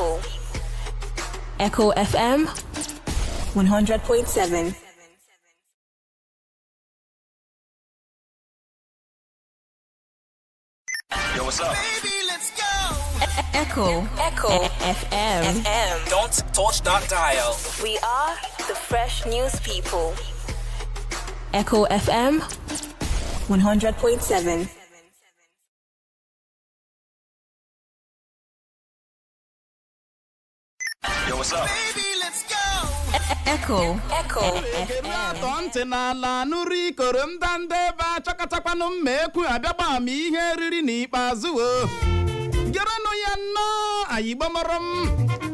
people. Echo FM 100.7. Yo, what's up? Baby, let's go. Echo FM. Don't touch that dial. We are the fresh news people. Echo FM 100.7. Yo, what's up? Baby, let's go. Echo atọ ntị n'ala nụrụ ikoro ndanda ebe achọkatakwanụ mma ekwu abịagba m ihe riri n'ikpeazụ o gerenụ ya nnọọ anyị gbamara m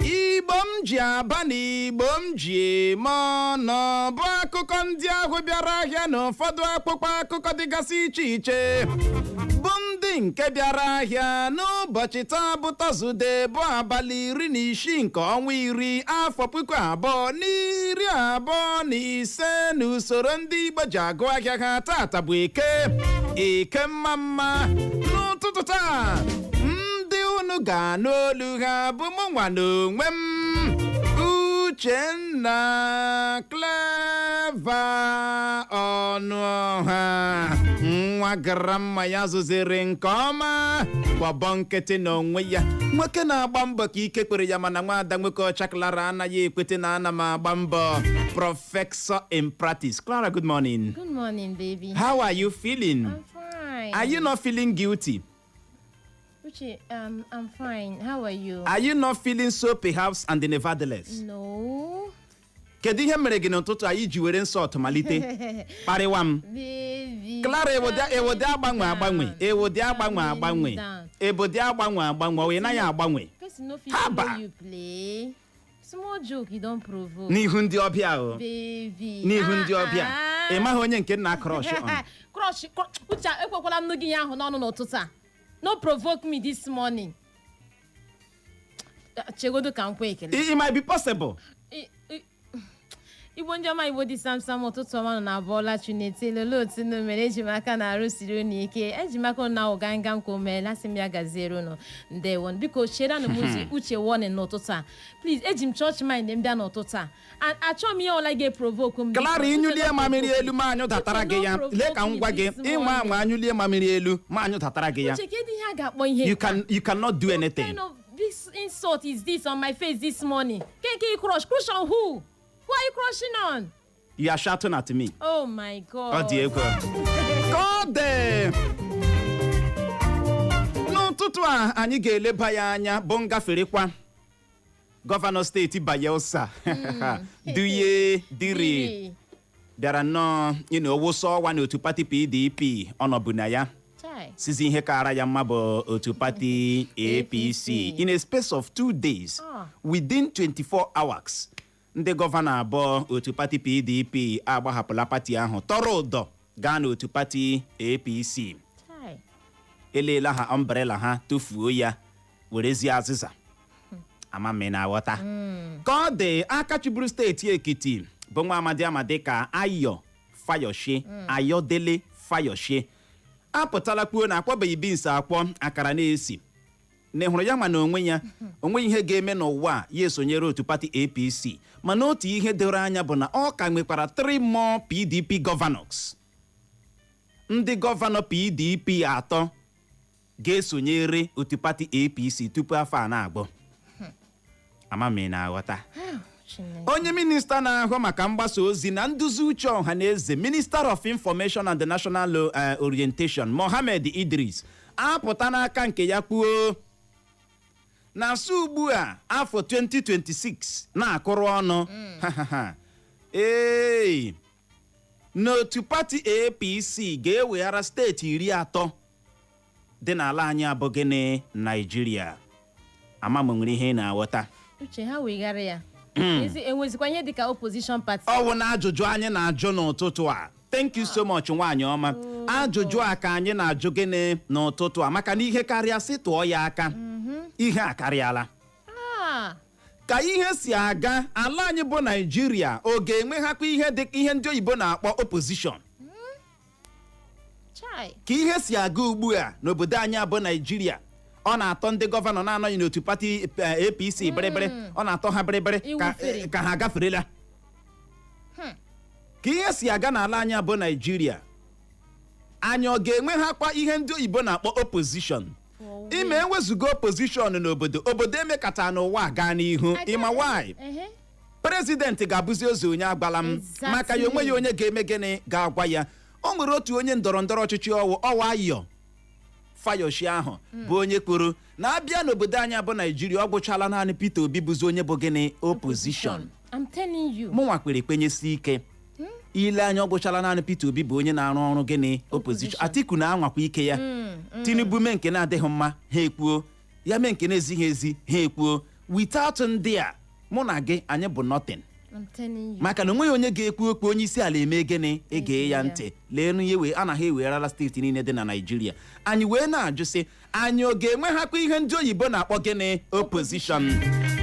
Igbo m ji aba na Igbo m ji eme ọnụ bụ akụkọ ndị ahụ bịara ahịa na ụfọdụ akpụkpọ akụkọ dịgasị iche iche bụ ndị nke bịara ahịa n'ụbọchị taa bụ Tọzde bụ abalị 16 nke ọnwa iri afọ 2025 n'usoro ndị Igbo ji agụ ahịa ha tata bụ eke mma n'ụtụtụ taa ndị unu ga-anụ olu ha bụ mụnwa n'onwe m Uchenna Clever Ọnụọha nwa gara mma ya zụziri nke ọma gbọbọ nkịtị n'onwe ya nwoke na-agba mbọ ka ike kwere ya mana nwaada nwoke ọcha Clara anaghị ekwete na ana m agba mbọ Professor in practice. Clara, good morning. Good morning, baby. How are you feeling? I'm fine. Are you not feeling guilty? Uche, I'm fine. How are you? Are you not feeling so perhaps and nevertheless? No. Kedu ihe mere gị n'ụtụtụ anyị ji were nsọ malite kparịwa m? Baby. Clara, ewode agbanwe o ị naghị agbanwe Person no fit Haba. know you play. Small joke you don't provoke. n'ihu ndị ọbịa o Baby. n'ihu ndị ọbịa ị maghị onye nke nna crush on Crush. Uche, ekwekwala m gị ahụ n'ọnụ n'ụtụtụ a. No provoke me this morning. Chegodo ka nkwe ekele. It might be possible. Igbo ndị ọma Igbo dị samsam ụtụtụ ọma nọ na bọọla Chineke lele otu nụ mere eji m aka na arụ siri unu ike eji m aka na ụganga nke omela sị m ya gaziere unu ndewo biko chere na muzi uche warning n'ụtụtụ a please eji m church mind m bịa n'ụtụtụ a achọ m ihe ọla ga-eprovoke m Clara, ịnyụlie mamịrị elu ma anyụ datara gị ya lee ka m gwa gị ịnwa anwa anyụlie mamịrị elu ma anyụ datara gị ya uche kedu ihe a ga-akpọ ihe you cannot do anything. What kind of this insult is this on my face this morning? Can crush on who? Who are you crushing on? You are shouting at me. Oh my God. Ọ dị egwu. God! N'ụtụtụ a anyị ga-eleba ya anya bụ ngaferekwa gọvanọ steeti Bayelsa Douye Diri bịara nnọọ wụsa ọwa n'otu pati PDP ọnọbụ na ya sizi ihe kara ya mma bụ otu pati APC in a space of 2 days within 24 hours. Ndị gọvanọ abụọ otu pati PDP agbahapụla pati ahụ tọrọ ụdọ gaa n'otu pati APC eleela ha umbrella ha tufuo ya werezie azịza amame na aghọta ka ọ dị aka chịburu steeti Ekiti bụ nwa amadi ka Ayodele Fayoshe apụtala kwuo na akpọbeghị bins akpọ akara na-esi na hụrụ ya ma na onwe ihe ga-eme n'ụwa ya esonyere otu pati APC mana otu ihe doro anya bụ na ọ ka nwekwara 3 more PDP governors. Ndị gọvanọ PDP 3 ga-esonyere otu pati APC tupu afọ a na-agbọ amame na aghọta onye minista na-ahụ maka mgbasa ozi na nduzi uche ọha na eze Minister of Information and the National Orientation Mohammed Idris apụta n'aka nke ya kwuo na asụ ugbu a afọ 2026 na-akụrụ ọnụ n'otu pati APC ga-eweghara steeti 30 dị n'ala anyị abụghị na Nigeria amam nwere ihe na-aghọta uche ha weghara ya enwezikwa ihe dịka opposition party ọ bụ na ajụjụ anyị na-ajụ n'ụtụtụ a. Thank you so much nwaanyị ọma ajụjụ a ka anyị na-ajụ gịnị n'ụtụtụ a maka na ihe karịa sị tụọ ya aka ihe a karịala ka ihe si aga ala anyị bụ Nigeria ọ ga-enwehakwa ihe dị ihe ndị oyibo na-akpọ opposition ka ihe si aga ugbu a n'obodo anyị bụ Nigeria ọ na-atọ ndị gọvanọ na-anọghị n'otu pati APC bịrịbịrị ọ na-atọ ha bịrịbịrị ka ha gaferela ka ihe si aga n'ala anyị bụ Naijiria. Anyị ọ ga-enwehakwa ihe ndị oyibo na-akpọ opposition? Ime enwezugo opposition n'obodo emekata n'ụwa gaa n'ihu. Ịma why? Prezidenti ga-abụzi ozu onye agbala m maka ya onwe ya onye ga-eme gịnị ga-agwa ya. O nwere otu onye ndọrọndọrọ ọchịchị ọwa ayọ Fayoshi ahụ bụ onye kwuru na abịa n'obodo anyị bụ Naijiria ọ gwụchala naanị Peter Obi bụzi onye bụ gịnị opposition. I'm telling you. Mụnwa kwere kwenyesi ike ile anya ọ gwụchala naanị Peter Obi bụ onye na-arụ ọrụ gịnị opposition. Atiku na-anwakwa ike ya. Tinubu mee nke na-adịghị mma ha ekwuo, ya mee nke na-ezighị ezi ha ekwuo. Without ndị a mụ na gị anyị bụ nothing. Maka na onweghị onye ga-ekwu okwu onye isi ala eme gịnị ege ya ntị. Leenu ihe wee anaghị ewerala steeti niile dị na Naijiria. Anyị wee na-ajụ sị anyị ọ ga-enwehakwa ihe ndị oyibo na-akpọ gịnị opposition.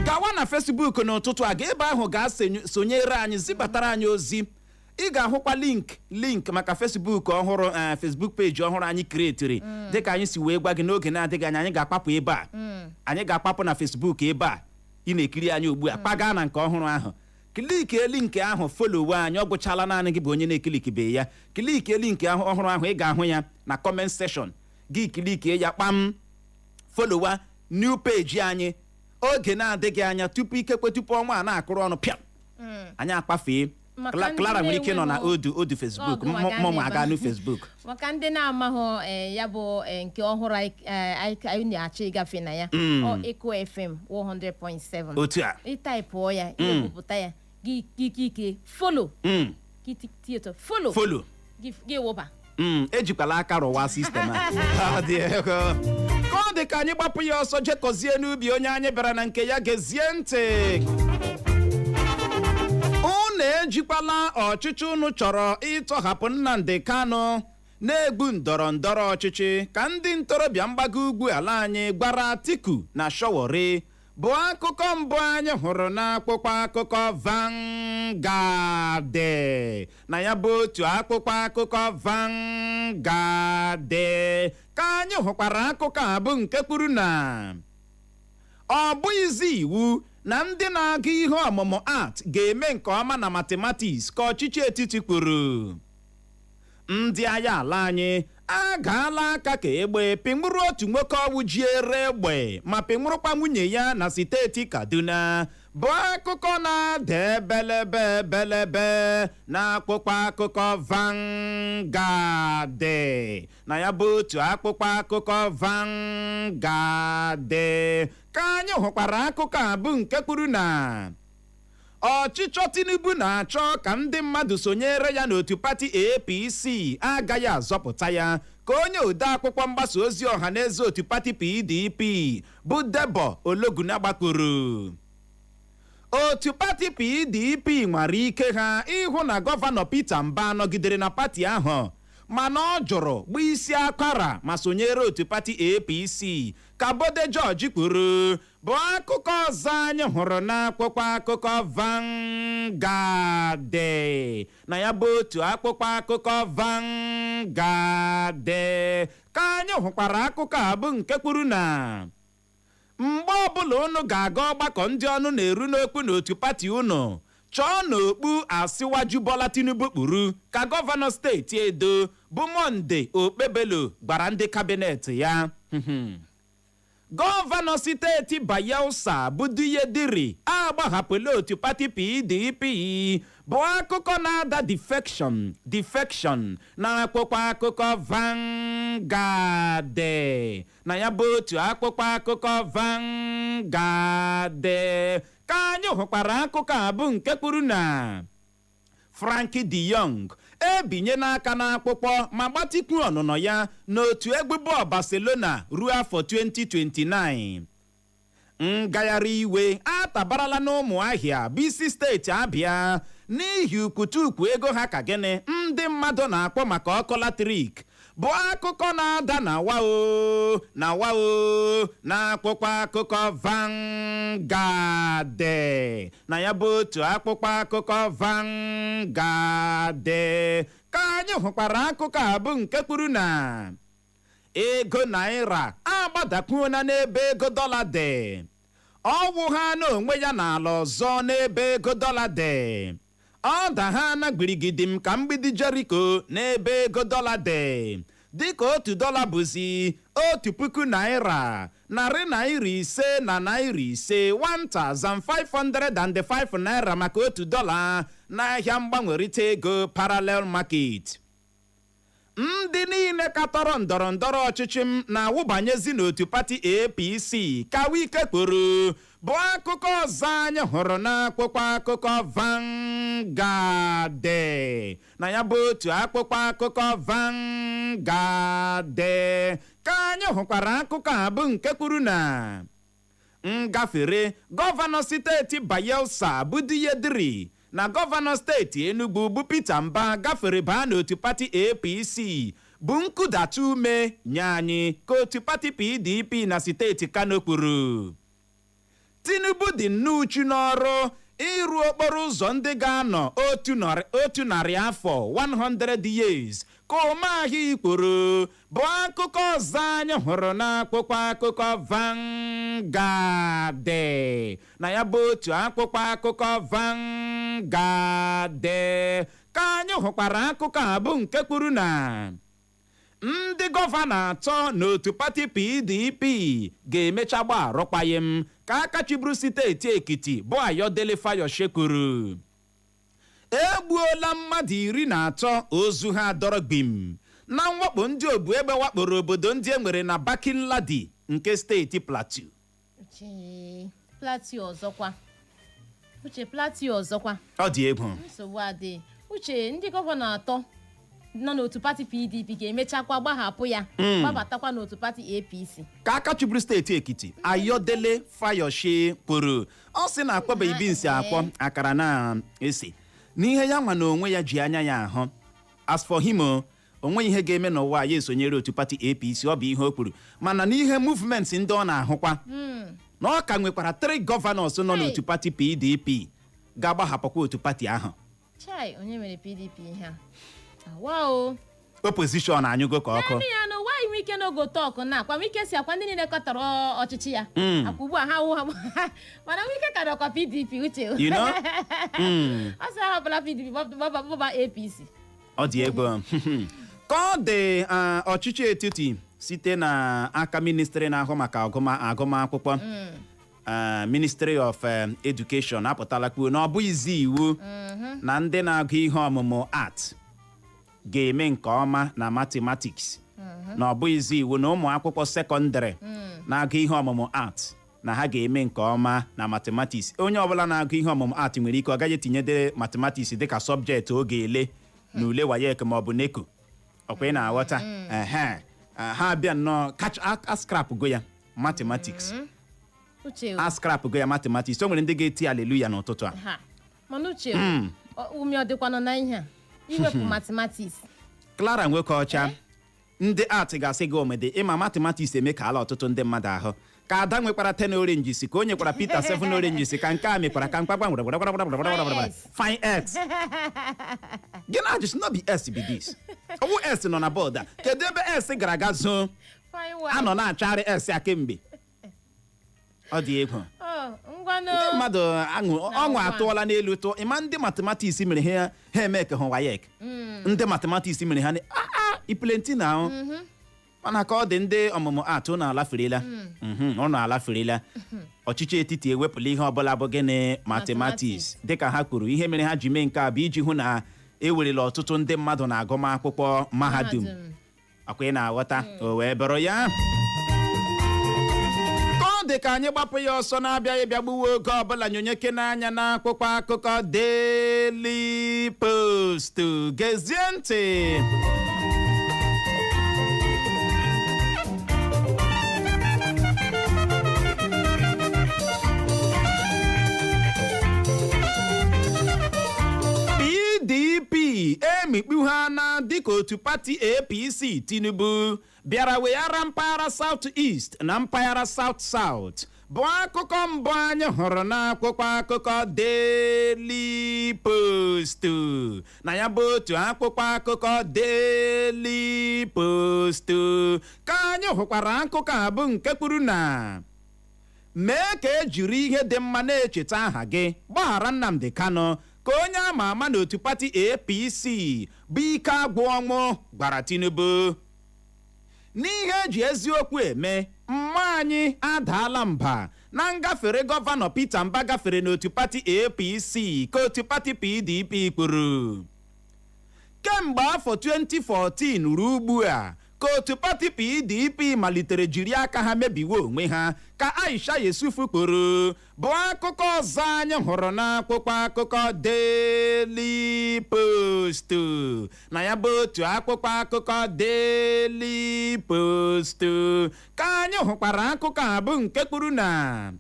Gawa na Facebook n'ụtụtụ a ga ebe ahụ ga-sonyere anyị zibatara anyị ozi. Ị ga-ahụkwa link maka Facebook ọhụrụ Facebook page ọhụrụ anyị kreetiri dịka anyị si wee gwa gị n'oge na-adịghị anya anyị ga-akpapụ ebe a. Anyị ga-akpapụ na Facebook ebe a ị na-ekiri anyị ugbu a kpagaa na nke ọhụrụ ahụ. Klike link ahụ follow anyị ọ gwụchala naanị gị bụ onye na-ekilikibe ya. Klike link ahụ ọhụrụ ahụ ị ga-ahụ ya na comment section. Gị klike ya kpam follow new page anyị. Oge na-adịghị anya tupu ọnwa a na-akụrụ ọnụ pịam anyị akpafee. Clara nwere ike nọ na odu Facebook mụ aga n'u Facebook. Maka ndị na-amaghị ya bụ nke ọhụrụ anyị na-achọ ịgafe na ya Eko FM 100.7 otu a ịtaipụọ ya iwepụta ya gị follow follow gị wụba ejikwala aka rụwa sistem a ka ọ dị ka anyị gbapụ ya ọsọ jekọzie n'ubi onye anyị bịara na nke ya gezie ntị. Unu ejikwala ọchịchị unu chọrọ ịtọhapụ Nnamdi Kanu na-egbu ndọrọndọrọ ọchịchị ka ndị ntorobịa mgbago ugwu ala anyị gbara Atiku na Showore bụ akụkọ mbụ anyị hụrụ n'akwụkwọ akụkọ Vanguard. Na ya bụ otu akwụkwọ akụkọ Vanguard ka anyị hụkwara akụkọ a bụ nke kwuru na ọ bụghịzi iwu na ndị na-agụ ihe ọmụmụ art ga-eme nke ọma na mathematics ka ọchịchị etiti kwuru. Ndị agha ala anyị agaala aka ka egbe pịnwụrụ otu nwoke ọwụ jiere egbe ma pịnwụrụkwa nwunye ya na steeti Kaduna bụ akụkọ na-ada ebelebe na akwụkwọ akụkọ Vanguard. Na ya bụ otu akwụkwọ akụkọ Vanguard ka anyị hụkwara akụkọ a bụ nke kwuru na ọchịchọ Tinubu na-achọ ka ndị mmadụ sonyere ya n'otu pati APC agaghị azọpụta ya ka onye ode akwụkwọ mgbasa ozi ọha na eze otu pati PDP bụ Debo Ologuna gbakọrọ. Otu pati PDP nwere ike ha ịhụ na gọvanọ Peter Mba nọgidere na pati ahụ mana ọ jụrụ gba isi akwara ma sonyere otu pati APC ka Bode George kwuru bụ akụkọ ọzọ anyị hụrụ n'akwụkwọ akụkọ Vanguard. Na ya bụ otu akwụkwọ akụkọ Vanguard ka anyị hụkwara akụkọ a bụ nke kwuru na mgbe ọbụla unu ga-aga ọgbakọ ndị ọnụ na-eru n'okwu n'otu pati unu chọọ n'okpu asịwaju Bola Tinubu kpuru ka gọvanọ steeti Edo bụ Monde Okpebelo gbara ndị kabinet ya. Gọvanọ steeti Bayelsa bụ Douye Diri agbahapụla otu pati PDP bụ akụkọ na-ada defection na akwụkwọ akụkọ Vanguard. Na ya bụ otu akwụkwọ akụkọ Vanguard ka anyị hụkwara akụkọ a bụ nke kwuru na Frankie de Jong ebinye n'aka n'akwụkwọ ma gbatikwu ọnụnọ ya n'otu egwu bọọlụ Barcelona ruo afọ 2029. Ngagharị iwe atabarala n'Ụmụahịa bụ isi steeti Abịa n'ihi ukwutukwu ego ha ka gịnị ndị mmadụ na-akpọ maka ọkụ latrik bụ akụkọ na-ada na wao na akwụkwọ akụkọ Vanguard. Na ya bụ otu akwụkwọ akụkọ Vanguard ka anyị hụkwara akụkọ a bụ nke kwuru na ego naira agbadakwuona n'ebe ego dọla dị. Ọwụ ha n'onwe ya n'ala ọzọ n'ebe ego dọla dị. Ọ da ha na gbirigidim ka mgbidi Jeriko n'ebe ego dọla dị. Dịka otu dọla bụzi 1,000 naira, narị naira ise na naira ise, 1,505 naira maka otu dọla n'ahịa mgbanwerịta ego parallel market. Ndị niile katọrọ ndọrọ ndọrọ ọchịchị m na-awụbanyezi n'otu pati APC ka Wike kwuru bụ akụkọ ọzọ anyị hụrụ n'akwụkwọ akụkọ Vanguard. Na ya bụ otu akwụkwọ akụkọ Vanguard ka anyị hụkwara akụkọ a bụ nke kwuru na Ngafere gọvanọ steeti Bayelsa bụ Douye Diri na gọvanọ steeti Enugu bụ Peter Mba gafere baa n'otu pati APC bụ nkụdata ume nye anyị ka otu pati PDP na steeti Kano kwuru. Tinubu dị n'uchu n'ọrụ ịrụ okporo ụzọ ndị ga-anọ otu narị afọ 100 years ka ụmụahịa kwuru bụ akụkọ ọzọ anyị hụrụ n'akwụkwọ akụkọ Vanguard. Na ya bụ otu akwụkwọ akụkọ Vanguard ka anyị hụkwara akụkọ a bụ nke kwuru na ndị gọvanọ atọ n'otu pati PDP ga-emecha gba arụkwaghịm ka aka chịburu steeti Ekiti bụ Ayodele Fayose kwuru. Egbuola mmadụ 13 ozu ha dọrọ gbim na mwakpo ndị ogbu egbe wakporo obodo ndị e nwere na Bakinladi nke steeti Plateau. Plateau ọzọkwa. Ọ dị egwu. Nsogbu adị. Uche ndị gọvanọ atọ nọ n'otu pati PDP ga-emechakwa gbahapụ ya gbabatakwa n'otu pati APC ka aka chịburu steeti Ekiti Ayodele Fayose kwuru. Ọ sị na akpọbeghị binsi akpọ akara na-esi n'ihe ya nwa na onwe ya ji anya ya ahụ. As for him, onwe ihe ga-eme n'ụwa ya esonyere otu pati APC, ọ bụ ihe o kwuru. Mana n'ihe movement ndị ọ na-ahụkwa na ọ ka nwekwara 3 gọvanọs nọ n'otu pati PDP ga-agbahapụkwa otu pati ahụ. Chai, onye mere PDP ihe a? Wow. Opposition anyụgo ka ọkụ. Ya no why Wike no go talk na akwa Wike si akwa ndị niile kọtọrọ ọchịchị ya. Akwa ugbu a ha wụ ha. Mana Wike ka dọkwa PDP uche. You know? Asa ha bụla PDP baba APC. Ọ dị egwu. Ka ọ dị ọchịchị etiti site na aka ministry na-ahụ maka agụmakwụkwọ. Ministry of Education apụtala kwuo na ọ bụghịzi iwu na ndị na-agụ ihe ọmụmụ art ga-eme nke ọma na mathematics. Na ọ bụghịzi iwu na ụmụ akwụkwọ sekọndịrị na-agụ ihe ọmụmụ art na ha ga-eme nke ọma na mathematics. Onye ọbụla na-agụ ihe ọmụmụ art nwere ike ọ gaghị etinyede mathematics dịka subject ọ ga-ele na ule WAEC ma ọ bụ NECO. Ọkwa ị na-aghọta? Ha bịa nnọọ scrap go ya mathematics. Scrap go ya mathematics. O nwere ndị ga-eti aleluya n'ụtụtụ a. Mana uche ume ọ dịkwanụ na ihe a iwepụ mathematics. Clara nwoke ọcha ndị art ga-asị gị omede ịma mathematics eme ka ala ọtụtụ ndị mmadụ ahụ. Ka Ada nwekwara 10 oranges ka o nyekwara Peter 7 oranges ka nke a mekwara ka mkpakpa fine X. Gị na ajụsị no be S be this. Ọwụ S nọ na bọọdụ a. Kedu ebe S gara aga zoo? Anọ na-achagharị S a kemgbe. Ọ dị egwu. Ndị mmadụ ọṅụ atụọla n'elu tụọ. Ịma ndị mathematics mere ha eme ka hụ WAEC. Ndị mathematics mere ha iplenty na ahụ. Mana ka ọ dị ndị ọmụmụ atụ na alaferela. Ọ na alaferela. Ọchịchị etiti ewepụla ihe ọbụla bụ gịnị mathematics. Dịka ha kwuru ihe mere ha ji mee nke a bụ iji hụ na ewerela ọtụtụ ndị mmadụ na agụmakwụkwọ mahadum. Akwa ị na-aghọta o wee bụrụ ya. Dị ka anyị gbapụ ya ọsọ na-abịaghị bịagbuwe oge ọbụla nyonyeke n'anya n'akwụkwọ akụkọ Daily Post. Gezie ntị. PDP emikpu ha na dịka otu pati APC Tinubu bịara weghara mpaghara South East na mpaghara South South bụ akụkọ mbụ anyị hụrụ n'akwụkwọ akụkọ Daily Post. Na ya bụ otu akwụkwọ akụkọ Daily Post ka anyị hụkwara akụkọ a bụ nke kwuru na mee ka ejiri ihe dị mma na-echeta aha gị gbaghara Nnamdi Kanu ka onye ama ama n'otu pati APC bụ ike agwụ ọnwụ gwara Tinubu. N'ihe eji eziokwu eme, mma anyị adaala mba na ngafere gọvanọ Peter Mba gafere n'otu pati APC ka otu pati PDP kwuru. Kemgbe afọ 2014 ruo ugbu a ka otu pati PDP malitere jiri aka ha mebiwe onwe ha ka Aisha Yesufu kwuru, bụ akụkọ ọzọ anyị hụrụ n'akwụkwọ akụkọ Daily Post. Na ya bụ otu akwụkwọ akụkọ Daily Post ka anyị hụkwara akụkọ a bụ nke kwuru na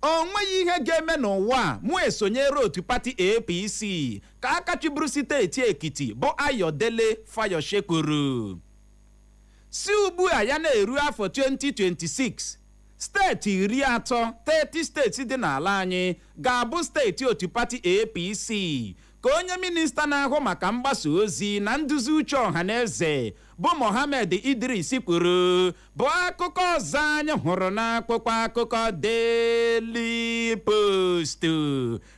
o nweghị ihe ga-eme n'ụwa mụ esonyere otu pati APC ka aka chịbụrụ steeti Ekiti bụ Ayodele Fayose kwuru. Si ugbu a ya na-eru afọ 2026, steeti 30 steeti dị n'ala anyị ga-abụ steeti otu pati APC ka onye minista na-ahụ maka mgbasa ozi na nduzi uche ọhaneze bụ Mohammed Idris kwuru, bụ akụkọ ọzọ anyị hụrụ n'akwụkwọ akụkọ Daily Post.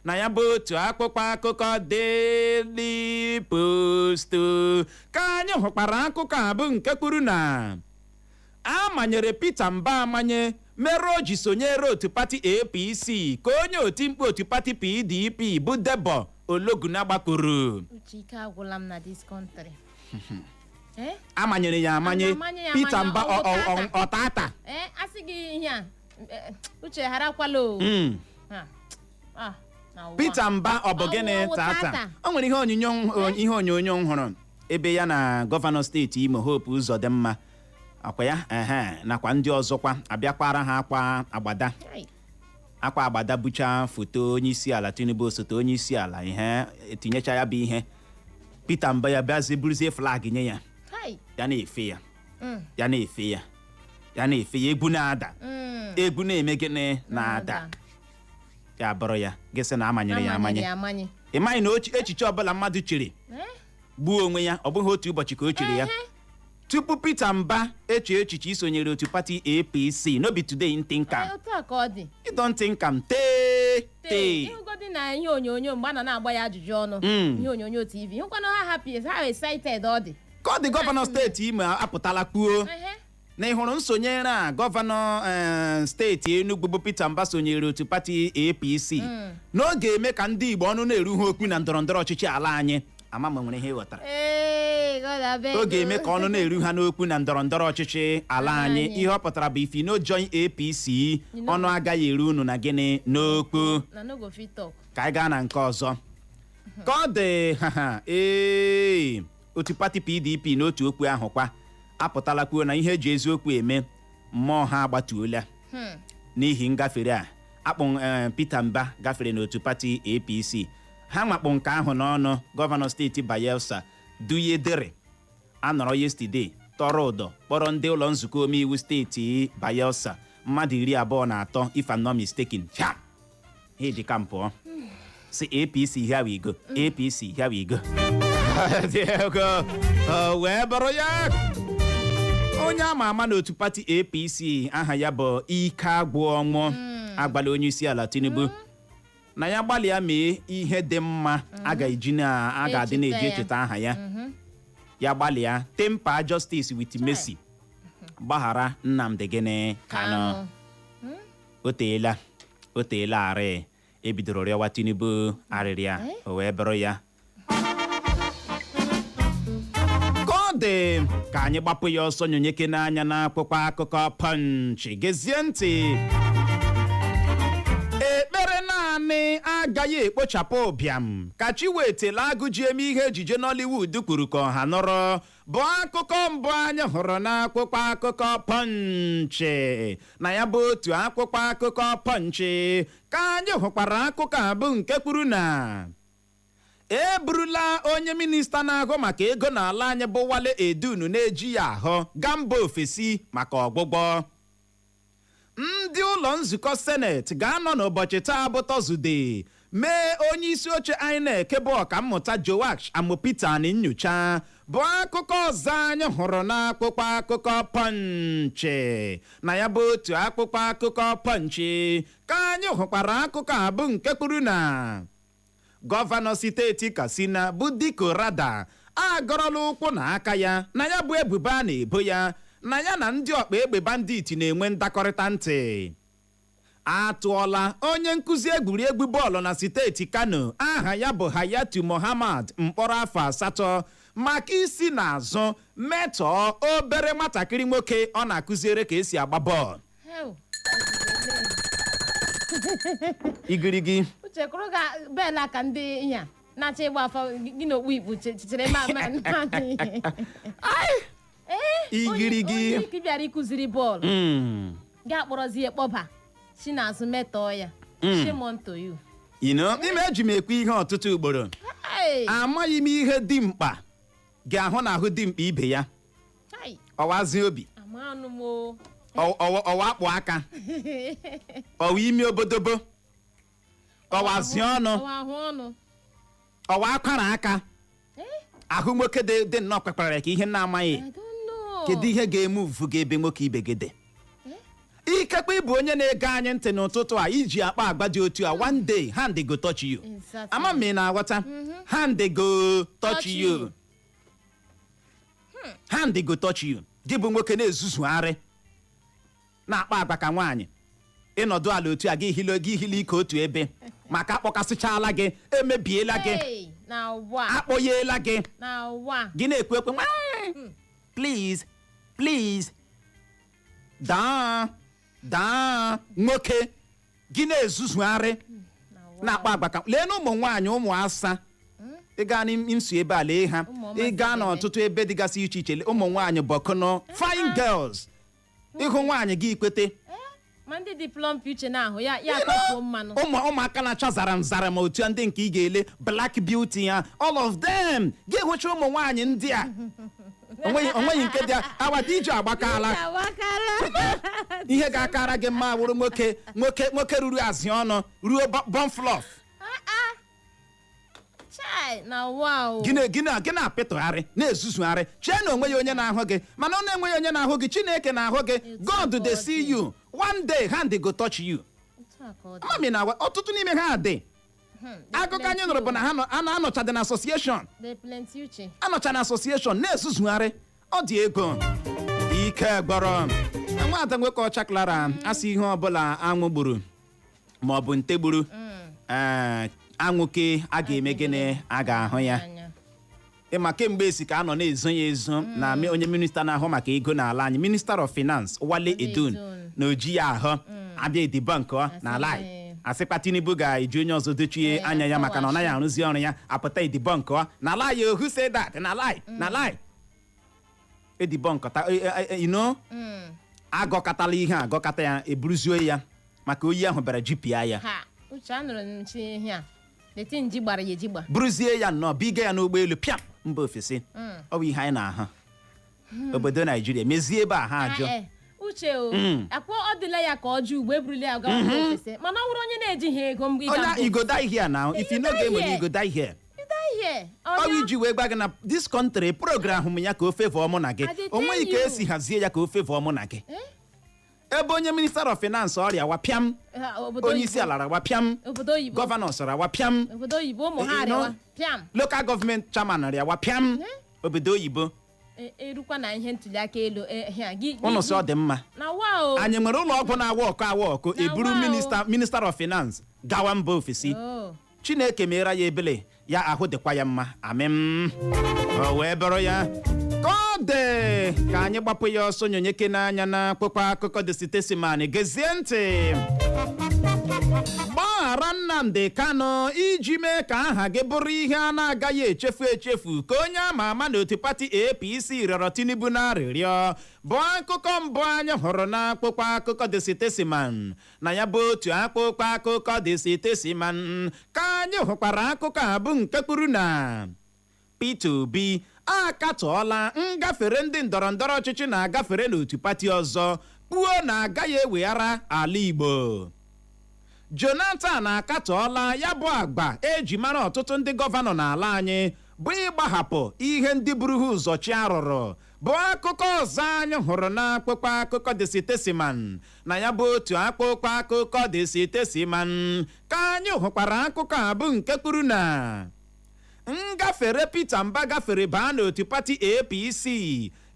Na ya bụ otu akwụkwọ akụkọ Daily Post ka anyị hụkwara akụkọ a bụ nke kwuru na amanyere Peter Mba amanye mere o ji sonyere otu pati APC ka onye oti mkpu otu pati PDP bụ Debo Ologuna gbakọrọ. Uche ike agwụla m na this country. Amanyere ya amanye Peter Mba ọtata. Asị gị ihe a Uche harakwala o. Peter Mba ọ bụ gịnị tata? O nwere ihe onyonyo m hụrụ ebe ya na gọvanọ steeti Imo Hope Uzodimma akwa ya nakwa ndị ọzọkwa abịakwara ha akwa agbada bucha foto onye isi ala Tinubu osote onye isi ala ihe etinyecha ya bụ ihe. Peter Mba ya bịazie buruzie flag nye ya ya na-efe ya ya na-efe ya ya na-efe ya egwu na-ada egwu na-eme gịnị na-ada ya bụrụ ya gịsị na amanyere ya amanye. Ị maghị na echiche ọbụla mmadụ chere gbuo onwe ya ọ bụghị otu ụbọchị ka o chere ya. Tupu Peter Mba eche echiche isonyere otu pati APC, no be today think am. You don't think am tee. Ịhụgodị na ihe onyonyo mgbe a na-agba ya ajụjụ ọnụ ihe onyonyo TV hụkwana ha happy ha excited ọ dị ka ọ dị gọvanọ steeti Imo apụtala kwuo na ịhụrụ nsonyere a gọvanọ steeti Enugu bụ Peter Mba sonyere otu pati APC n'oge eme ka ndị Igbo ọnụ na-eru ha okwu na ndọrọndọrọ ọchịchị ala anyị. Ama m nwere ihe ghọtara ọ ga-eme ka ọnụ na-eru ha n'okwu na ndọrọndọrọ ọchịchị ala anyị. Ihe ọ pụtara bụ if you no join APC ọnụ agaghị eru unu na gịnị n'okwu. Ka anyị gaa na nke ọzọ ka ọ dị otu pati PDP n'otu okwu ahụ kwa apụtala kwuo na ihe eji eziokwu eme mmụọ ha agbatuola n'ihi ngafere a akpụ Peter Mba gafere n'otu pati APC. Ha makpụ nke ahụ n'ọnụ gọvanọ steeti Bayelsa Douye Diri anọrọ yesterday tọrọ ụdọ kpọrọ ndị ụlọ nzukọ omeiwu steeti Bayelsa mmadụ 23 if I'm not mistaken. Ha eji ka mpụọ si APC here we go APC here we go. Wee bụrụ ya onye ama ama n'otu pati APC aha ya bụ ike agwụ ọnwụ agbala onye isi ala Tinubu na ya gbalịa mee ihe dị mma a ga-adị na-eji echeta aha ya. Ya gbalịa temper justice with mercy gbaghara Nnamdi Kanu. O teela arị ebidoro rịọwa Tinubu arịrịa o wee bụrụ ya ka ọ dị ka anyị gbapụ ya ọsọ nyonyeke n'anya n'akwụkwọ akụkọ Punch. Gezie ntị, ekpere naanị agaghị ekpochapụ ụbịam ka chi wetela agụ ji eme ihe ejije Nollywood kwuru ka ọha nọrọ bụ akụkọ mbụ anyị hụrụ n'akwụkwọ akụkọ Punch. Na ya bụ otu akwụkwọ akụkọ Punch ka anyị hụkwara akụkọ abụ nke kwuru na eburula onye minista na-ahụ maka ego n'ala anyị bụ Wale Edunu na-eji ya ahụ gaa mba ofesi maka ọgwụgwọ. ndị ụlọ nzukọ seneti ga-anọ n'ụbọchị taa bụ Tọzde mee onye isi oche INEC bụ ọkammụta Joash Amopitani nnyocha bụ akụkọ ọzọ anyị hụrụ n'akwụkwọ akụkọ Pọnchị. na ya bụ otu akpụkpọ akụkọ Pọnchị ka anyị hụkwara akụkọ a bụ nke kwuru na gọvanọ steeti Katsina bụ Diko Rada agọrọla ụkwụ na aka ya na ya bụ ebubo a na-ebo ya na ya na ndị ọkpa egbe bandit na-enwe ndakọrịta ntị. atụọla onye nkụzi egwuregwu bọọlụ na steeti Kano aha ya bụ Hayatu Muhammad mkpọrọ afọ 8 maka isi n'azụ metọọ obere nwatakịrị nwoke ọ na-akụziere ka esi agba bọọlụ. igirigi uche kwuru ga bela ka ndị ya na-achọ ịgba afọ gị na okpu ikpu chere igirigi onye bịara ịkụziri bọọlụ ga-akpọrọzie kpọba si n'azụ metọọ ya. Shame unto you. ime eji m ekwu ihe ọtụtụ ugboro amaghị m ihe dị mkpa ga-ahụ n'ahụ dị mkpa ibe ya ọwazi obi ọwa akpụ aka ọwa imi obodobo ọwazi ọnụ ọwa akwara aka ahụ nwoke dị nnọọ kpekpere ka ihe na-amaghị kedu ihe ga-eme uvu ga-ebe nwoke ibegede ikekwe ịbụ onye na-ege anyị ntị n'ụtụtụ a iji akpa agba dị otu a one day hand go touch you. ama m na aghọta hand go touch you hand go touch you gị bụ nwoke na-ezuzugharị na-akpa agwa ka nwaanyị ịnọdụ ala otu a gị hili ike otu ebe maka akpọkasịchala gị emebiela gị akpọyela gị gị na-ekwu ekwe please daa nwoke gị na-ezuzugharị na-akpa agwa ka lee na ụmụ nwaanyị ụmụ asa ịga nso ebe a lee ha ịga n'ọtụtụ ebe dịgasị iche iche ụmụ nwaanyị bọkụnụ fine girls ịhụ nwaanyị gị ikwete ma ndị dị plump uche na-ahụ ya akpọpụ mmanụ ụmụaka na-acha zara ma otu ndị nke ị ga-ele black beauty ya all of them ga-ehụcha ụmụ nwaanyị ndị a onweghị nke dị awata ije agbakala ihe ga-akara gị mma wụrụ nwoke ruru azị ọnụ ruo bonflof gị na-apịtụgharị na-ezuzugharị chee na onwe ya onye na-ahụ gị mana ọ na-enweghị onye na-ahụ gị Chineke na-ahụ gị God dey see you one day hand go touch you. amami na ọtụtụ n'ime ha dị akụkọ anyị nụrụ bụ na ha na-anọcha dị na association anọcha na association na-ezuzugharị ọ dị ego ike gbọrọ nwaada nwoke ọcha Clara asị ihe ọbụla anwụ gburu maọbụ nte gburu anwụke a ga-eme gịnị a ga-ahụ ya ịma kemgbe esi ka a nọ na-ezo ya ezo na onye minista na-ahụ maka ego n'ala anyị Minister of Finance Wale Edun na oji ya ahụ abịa edibank n'ala anyị asịkpa Tinubu ga-eji onye ọzọ dochie anya ya maka na ọ naghị arụzi ọrụ ya apụta edibank n'ala anyị who say that n'ala edibankọta agọkatala ihe agọkata ya eburuzie ya maka oyi ahụ bịara jipịa ya buruzie ya nnọọ biga ya n'ụgbọelu pịam mba ofesi ọ bụ ihe anyị na-ahụ obodo Naijiria mezie ebe a ha ajọ uche akpọ ọ dịla ya ka ọ jụ ugbo eburula ya gawa ofesi mana ọ bụrụ onye na-ejighị ego mgbe onye igoda ihe na if you no ga enwere igoda ihe ọ iji wee gwa gị na this country program m ya ka o favor mụ na gị onweghị ka esi hazie ya ka o favor mụ na gị ebe onye Minister of Finance ọrịa wapịam onye isi ala wapịam gọvanọ sara wapịam local government chairman rịa wapịam obodo oyibo erukwa na ihe ntuli aka elu ụnụ sị ọ dị mma anyị nwere ụlọ ọgwụ na-awa ọkụ eburu Minister of Finance gawa mba ofesi Chineke meere ya ebele ya ahụ dịkwa ya mma amịm o wee bụrụ ya ka ọ dị ka anyị gbapụ ya ọsọ nyonyeke n'anya na akpụkpọ akụkọ dị sitesimani gezie ntị gbaghara Nnamdi Kanu iji mee ka aha gị bụrụ ihe a na-agaghị echefu ka onye ama ama n'otu pati APC rịọrọ Tinubu na-arịrịọ bụ akụkọ mbụ anyị hụrụ na akpụkpọ akụkọ dị sitesiman na ya bụ otu akpụkpọ akụkọ dị sitesiman ka anyị hụkwara akụkọ a bụ nke kwuru na Peter Obi akatọọla ngafere ndị ndọrọndọrọ ọchịchị na-agafere n'otu pati ọzọ kwuo na agaghị eweghara ala Igbo. Jonathan akatọọla ya bụ agba eji mara ọtụtụ ndị gọvanọ n'ala anyị bụ ịgbahapụ ihe ndị buru ha ụzọ chi arụrụ, bụ akụkọ ọzọ anyị hụrụ n'akpụkpọ akụkọ The Statesman. Na ya bụ otu akpụkpọ akụkọ The Statesman ka anyị hụkwara akụkọ a bụ nke kwuru na Ngafere Peter Mba gafere baa n'otu pati APC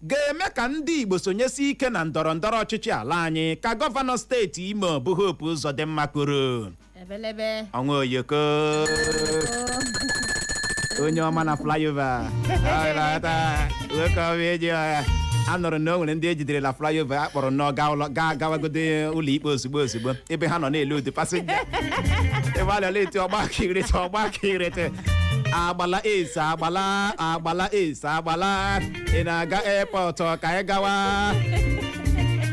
ga-eme ka ndị Igbo sonyesi ike na ndọrọ ndọrọ ọchịchị ala anyị ka gọvanọ steeti Imo bụ Hope Uzodimma kwuru. Ebelebe Ọnwa oyoko onye ọma na flyover anụrụ na o nwere ndị ejidere na flyover akpọrọ nnọọ gawagode ụlọ ikpe ozugbo ebe ha nọ na-ele ụdị pasenja ebe a na-ele eti ọgbaka irete agbala agbala ị na-aga airport ka ị gawa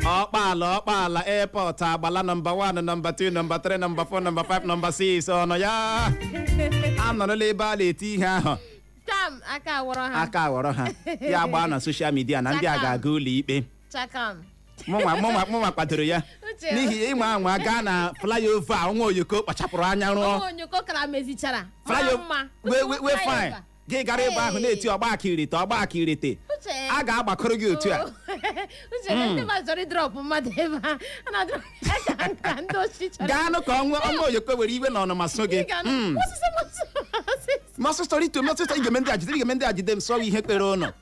ọkpala airport agbala nọmba 1 nọmba 2 nọmba 3 nọmba 4 nọmba 5 nọmba 6 ọnọ ya anọrọla ebe a na-eti ihe ahụ aka awọrọ ha ya gbaa na soshal midia na ndị a ga-aga ụlọ ikpe. mụnwa kwadoro ya n'ihi ịnwa anwa gaa na flyover a nwa oyoko kpachapụrụ anya rụọ wee fine gị gara ebe ahụ na-eti ọgbaka irete a ga-agbakọrọ gị otu a gaanụ ka ọnwa oyoko were iwe na ọnụma so gị masịsọrọ igeme ndị ajide m sọ ihe kpere ụnọ.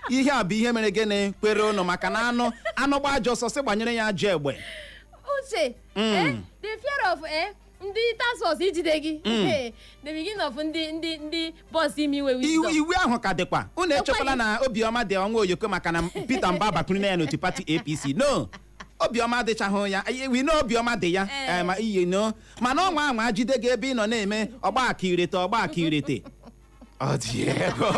Ihe a bụ ihe mere gịnị kpere ụnụ maka na anụ gba ajọ ọsọ sị gbanyere ya ajọ egbe. The fear of ndị tasos ijide gị the beginning of ndị bọs ime iwe iwu ahụ ka dịkwa. Unu echekwala na Obiọma dị ọnwa oyoko maka na Peter Mba bakwuru ya n'otu pati APC. No, Obiọma adịchahụ ya. We know Obiọma dị ya ma iyi no mana ọnwa anwa ajide gị ebe ị nọ na-eme ọgbaka irete ọ dị ego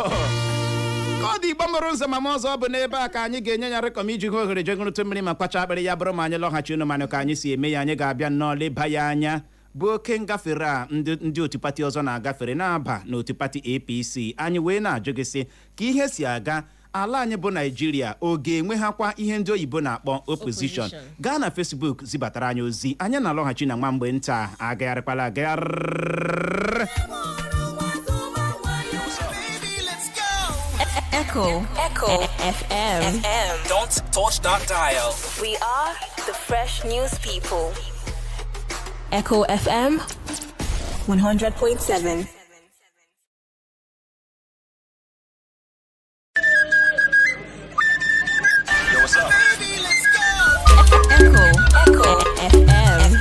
ka ọ dị Igbo mụrụ ụzọ ma ọzọ bụ n'ebe a ka anyị ga-enye ya rekọm iji hụ ohere jegụrụtụ mmiri ma kwacha akpịrị ya bụrụ ma anyị lọghachi unu manụ ka anyị si eme ya. Anyị ga-abịa nnọọ leba ya anya bụ oke ngafere a ndị otu pati ọzọ na-agafere na-aba n'otu pati APC. Anyị wee na-ajụ gị sị ka ihe si aga ala anyị bụ Naijiria ọ ga-enwehakwa ihe ndị oyibo na-akpọ opposition. Gaa na Facebook zibatara anyị ozi. Anyị na-alọghachi na nwa mgbe nta agagharịkwala agagharị. Echo FM. Don't touch that dial. We are the fresh news people. Echo FM 100.7. Yo, what's up? Echo FM.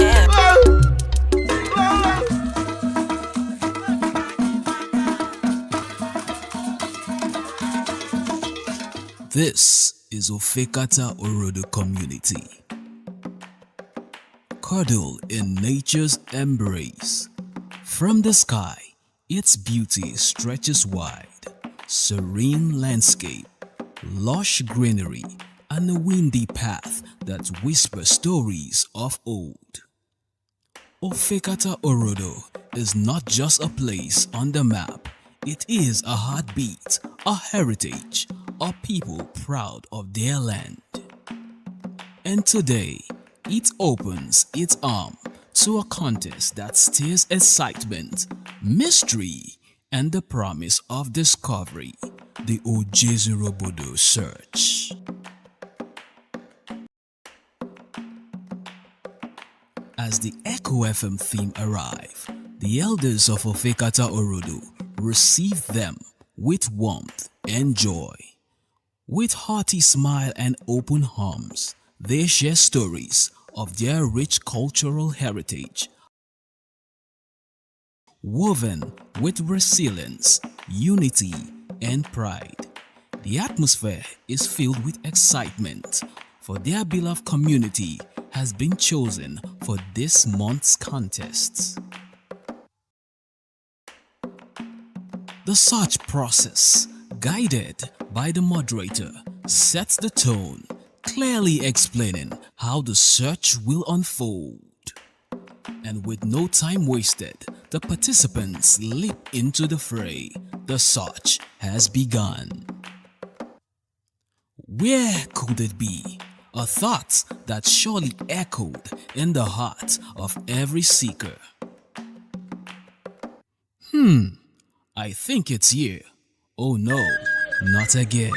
This is Ofekata Orodo community. Cuddle in nature's embrace. From the sky, its beauty stretches wide. Serene landscape, lush greenery, and a windy path that whispers stories of old. Ofekata Orodo is not just a place on the map. It is a heartbeat, a heritage, a people proud of their land. And today, it opens its arm to a contest that stirs excitement, mystery, and the promise of discovery, the Ojezurobodo search. As the Echo FM theme arrive, the elders of Ofekata Orodo receive them with warmth and joy. With hearty smile and open arms, they share stories of their rich cultural heritage, woven with resilience, unity, and pride. The atmosphere is filled with excitement, for their beloved community has been chosen for this month's contests. The search process, guided by the moderator, sets the tone, clearly explaining how the search will unfold. And with no time wasted, the participants leap into the fray. The search has begun. Where could it be? a thought that surely echoed in the heart of every seeker. I think it's here. Oh no, not again.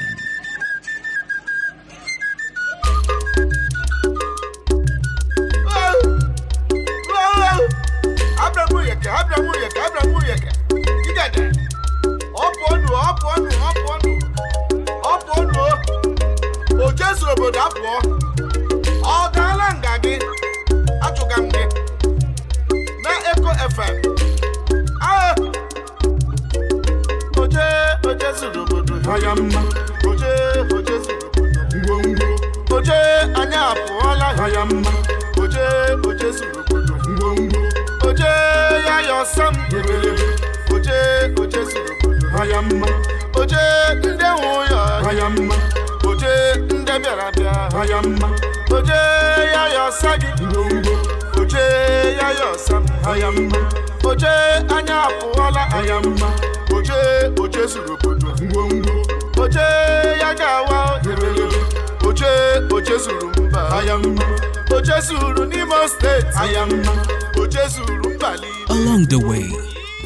Along the way,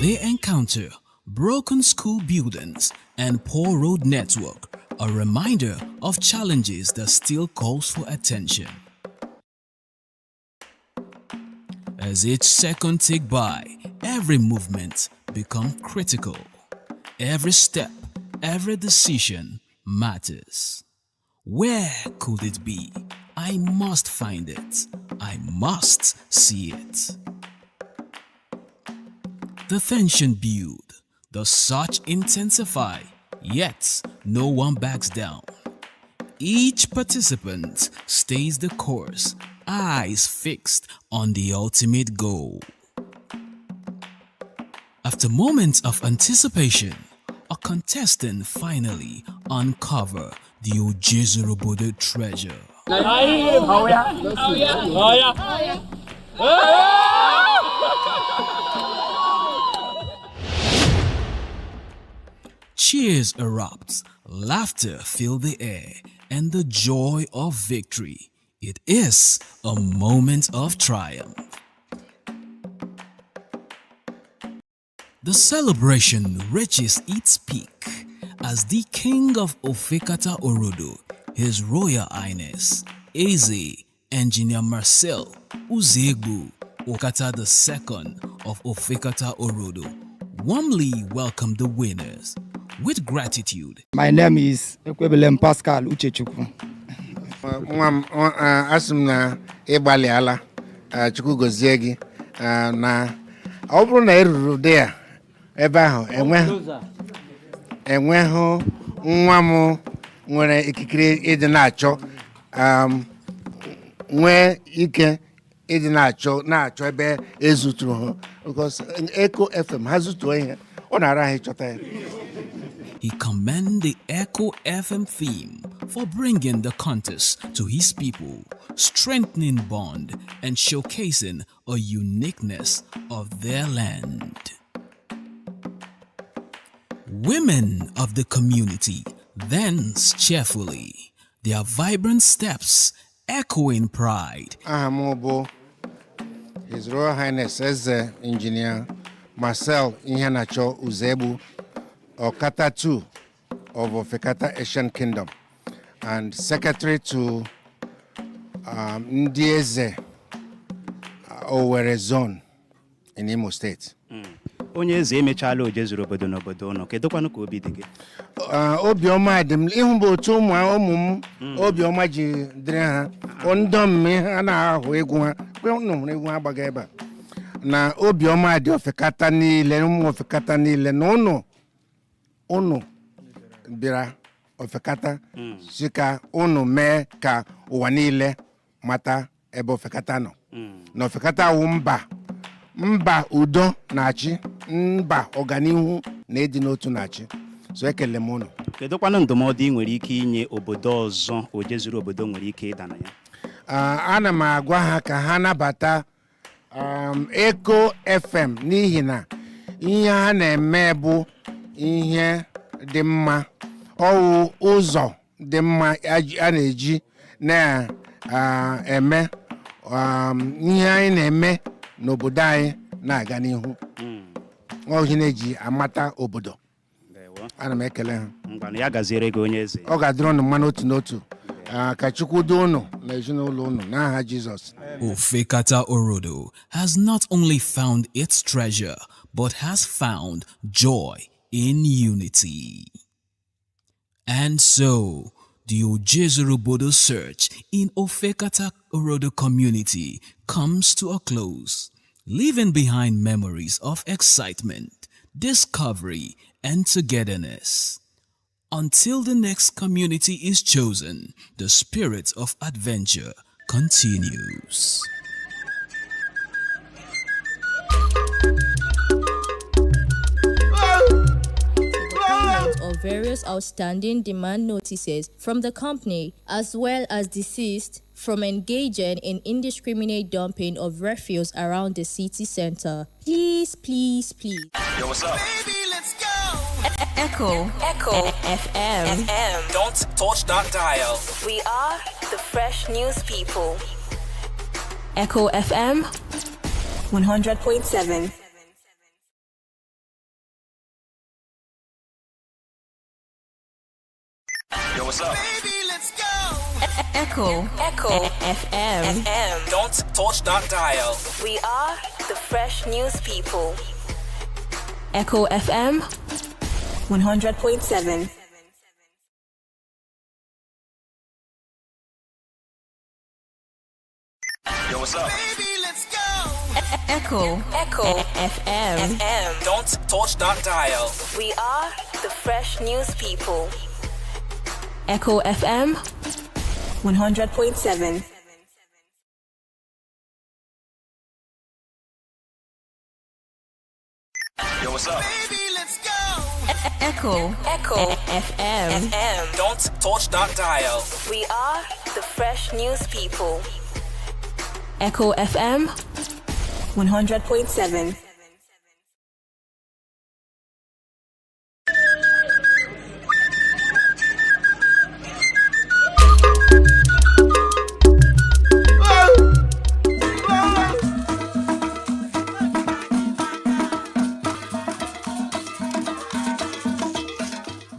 they encounter broken school buildings and poor road network, a reminder of challenges that still calls for attention. As each second tick by, every movement becomes critical. Every step, every decision matters. Where could it be? I must find it. I must see it. The tension build, the search intensify, yet no one backs down. Each participant stays the course, eyes fixed on the ultimate goal. After moments of anticipation, a contestant finally uncover the Ojezorobodo treasure. Cheers erupt, laughter fill the air, and the joy of victory. It is a moment of triumph. The celebration reaches its peak as the King of Ofekata Orodo, His Royal Highness, Eze Engineer Marcel Uzegbu Okata II of Ofekata Orodo, warmly welcomed the winners. With gratitude. My name is Ekwebelem Pascal Uchechukwu. Asum na ịgbalị ala Chukwu gozie gị na ọ bụrụ na eruru dị ya ebe ahụ enweghị nwa m nwere ikikere ịdị na-achọ nwee ike ịdị na-achọ ebe ezuturu ha because Echo FM ha zutuo ihe ọ na-ara ha ịchọta ya. He commended the Echo FM theme for bringing the contest to his people, strengthening bond and showcasing a uniqueness of their land. Women of the community dance cheerfully, their vibrant steps echoing pride. His Royal Highness Engineer Marcel Ihanacho Uzegbu Okata II of Ofekata Asian Kingdom and Secretary to Ndieze Owerri Zone in Imo State. Onye eze emechala Ojezorobodo n'obodo no kedokwanụ ka obi dị gị? Obiọma dị m ihu bụ otu ụmụ m obiọma ji dịrị ha ndọm ha na-ahụ egwu ha kwenụ egwu ha gbaga ebe na obiọma dị Ofekata niile ụmụ Ofekata niile na unu bịara Ofekata si ka unu mee ka ụwa niile mata ebe Ofekata nọ na Ofekata wụ mba udo na-achị mba ọganihu na ịdị n'otu na-achị so ekele m unu. Kedokwanụ ndụmọdụ ị nwere ike inye obodo ọzọ Ojezorobodo nwere ike ịda na ya? Ana m agwa ha ka ha nabata Echo FM n'ihi na ihe ha na-eme bụ ihe dị mma ọwụ ụzọ dị mma a na-eji eme ihe anyị na-eme n'obodo anyị na-aga n'ihu ọhịa na-eji amata obodo. Ana m ekele ha. Ngwanụ ya gaziere gị onye eze. Ọ ga-adịrị unu mma n'otu n'otu. Ka Chukwu duo unu na ezinụlọ unu n'aha Jizọs. Ofekata Orodo has not only found its treasure, but has found joy in unity. And so, the Ojezurubodo search in Ofekata Orodo community comes to a close, leaving behind memories of excitement, discovery, and togetherness. Until the next community is chosen, the spirit of adventure continues. Of various outstanding demand notices from the company, as well as desist from engaging in indiscriminate dumping of refuse around the city center. Please. Yo, what's up? Baby, let's go. Echo FM. Don't touch that dial. We are the fresh news people. Echo FM 100.7. Yo, what's up? Baby, let's go. Echo FM. Don't touch that dial. We are the fresh news people. Echo FM 100.7. Yo, what's up? Baby, let's go. Echo FM. Don't touch that dial. We are the fresh news people. Echo FM 100.7. Yo, what's up? Baby, let's go. Echo FM. Don't touch that dial. We are the fresh news people. Echo FM 100.7.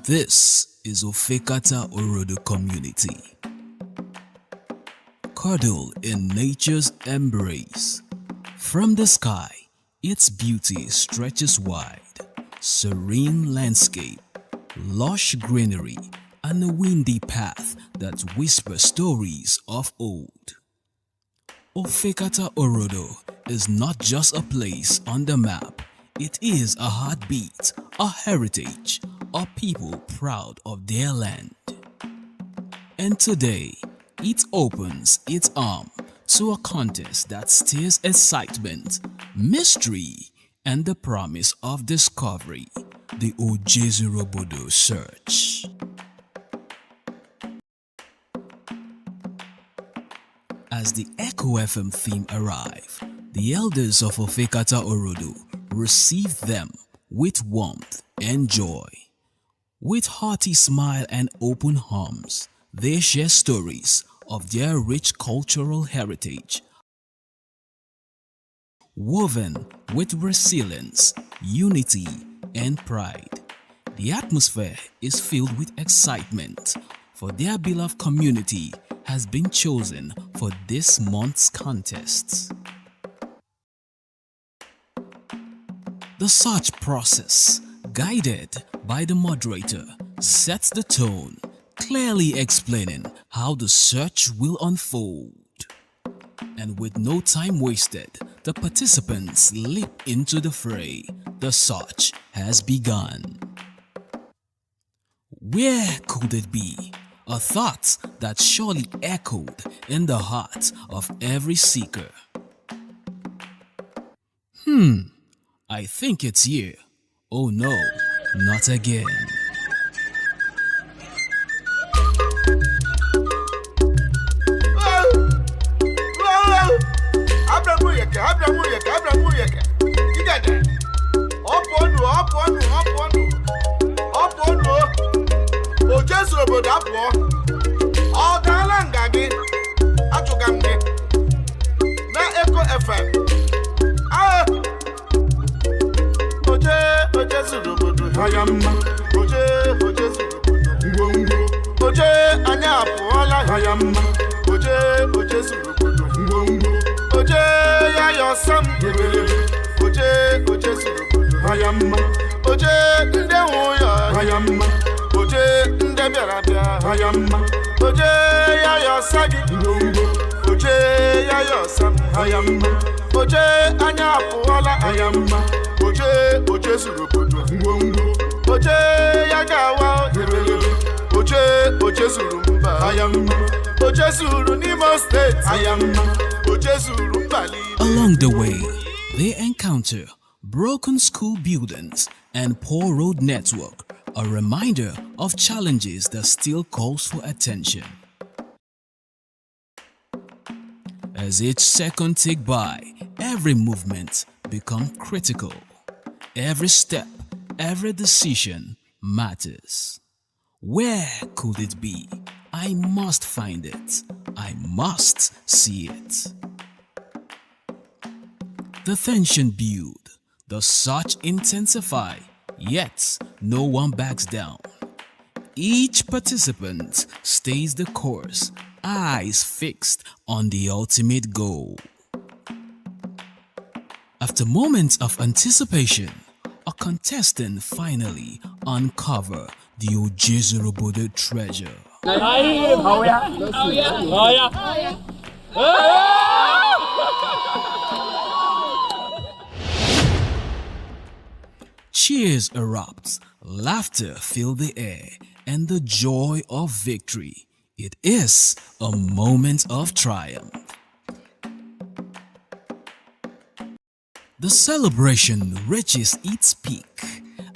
This is Ofekata Orodo community. Cuddle in nature's embrace. From the sky, its beauty stretches wide. Serene landscape, lush greenery, and a windy path that whispers stories of old. Ofekata Orodo is not just a place on the map. It is a heartbeat, a heritage, a people proud of their land. And today, it opens its arm to a contest that stirs excitement, mystery, and the promise of discovery, the Ojezurubodo search. As the Echo FM theme arrive, the elders of Ofekata Orodo receive them with warmth and joy. With hearty smile and open arms, they share stories of their rich cultural heritage, woven with resilience, unity, and pride. The atmosphere is filled with excitement, for their beloved community has been chosen for this month's contests. The search process, guided by the moderator, sets the tone, clearly explaining how the search will unfold. And with no time wasted, the participants leap into the fray. The search has begun. Where could it be? A thought that surely echoed in the heart of every seeker. I think it's here. Oh no, not again. FM. Oje zulubudu hayamma. Oje zulubudu Oje anya apụọla hayamma. Oje zulubudu Oje ya yosam gebelebe. Oje zulubudu hayamma. Oje nde nwuya hayamma. Oje nde bịara bịa hayamma. Oje ya yosagi Oje ya yosam hayamma. Oje anya apụọla hayamma. Oje zulubudu Oje ya gawa gebelebe. Oje zulu mba hayamma. Oje zulu n'Imo State hayamma. Oje zulu mbali. Along the way, they encounter broken school buildings and poor road network, a reminder of challenges that still calls for attention. As each second tick by, every movement becomes critical. Every step, every decision matters. Where could it be? I must find it. I must see it. The tension build, the search intensify, yet no one backs down. Each participant stays the course, eyes fixed on the ultimate goal. After moments of anticipation, a contestant finally uncover the Ojezurubodo treasure. Cheers erupt, laughter fill the air, and the joy of victory. It is a moment of triumph. The celebration reaches its peak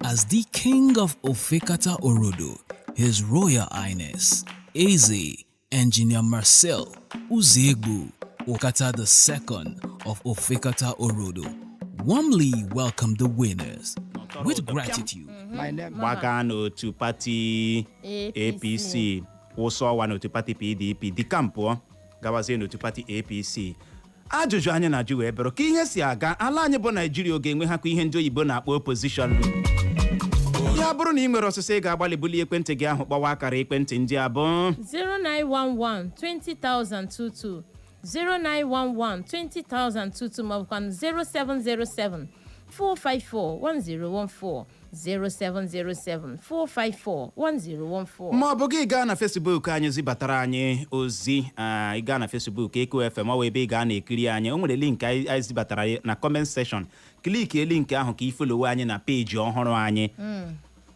as the King of Ofekata Orodo, His Royal Highness, Eze Engineer Marcel Uziegbu Okata II of Ofekata Orodo, warmly welcomed the winners with gratitude. My name Gbaga n'otu pati APC, wụsọwa n'otu pati PDP, dịkampụọ gawazie n'otu pati APC. Ajụjụ anyị na-ajụ wee bụrụ ka ihe si aga ala anyị bụ Naijiria ga-enwehakwa ihe ndị oyibo na-akpọ opposition. Ya bụrụ na ị nwere ọsịsa ị ga-agbalị bulie ekwentị gị ahụ kpọwa akara ekwentị ndị a bụ 0911 20022 0911 20022 maọbụkwa 0707 454 1014 0707 454 1014. Ma ọ bụ gị gaa na Facebook anyị zibatara anyị ozi ị gaa na Facebook Eko FM ọ ebe ị gaa na-ekiri anyị, o nwere link anyị zibatara na comment section, klikie link ahụ ka ị follow anyị na peji ọhụrụ anyị.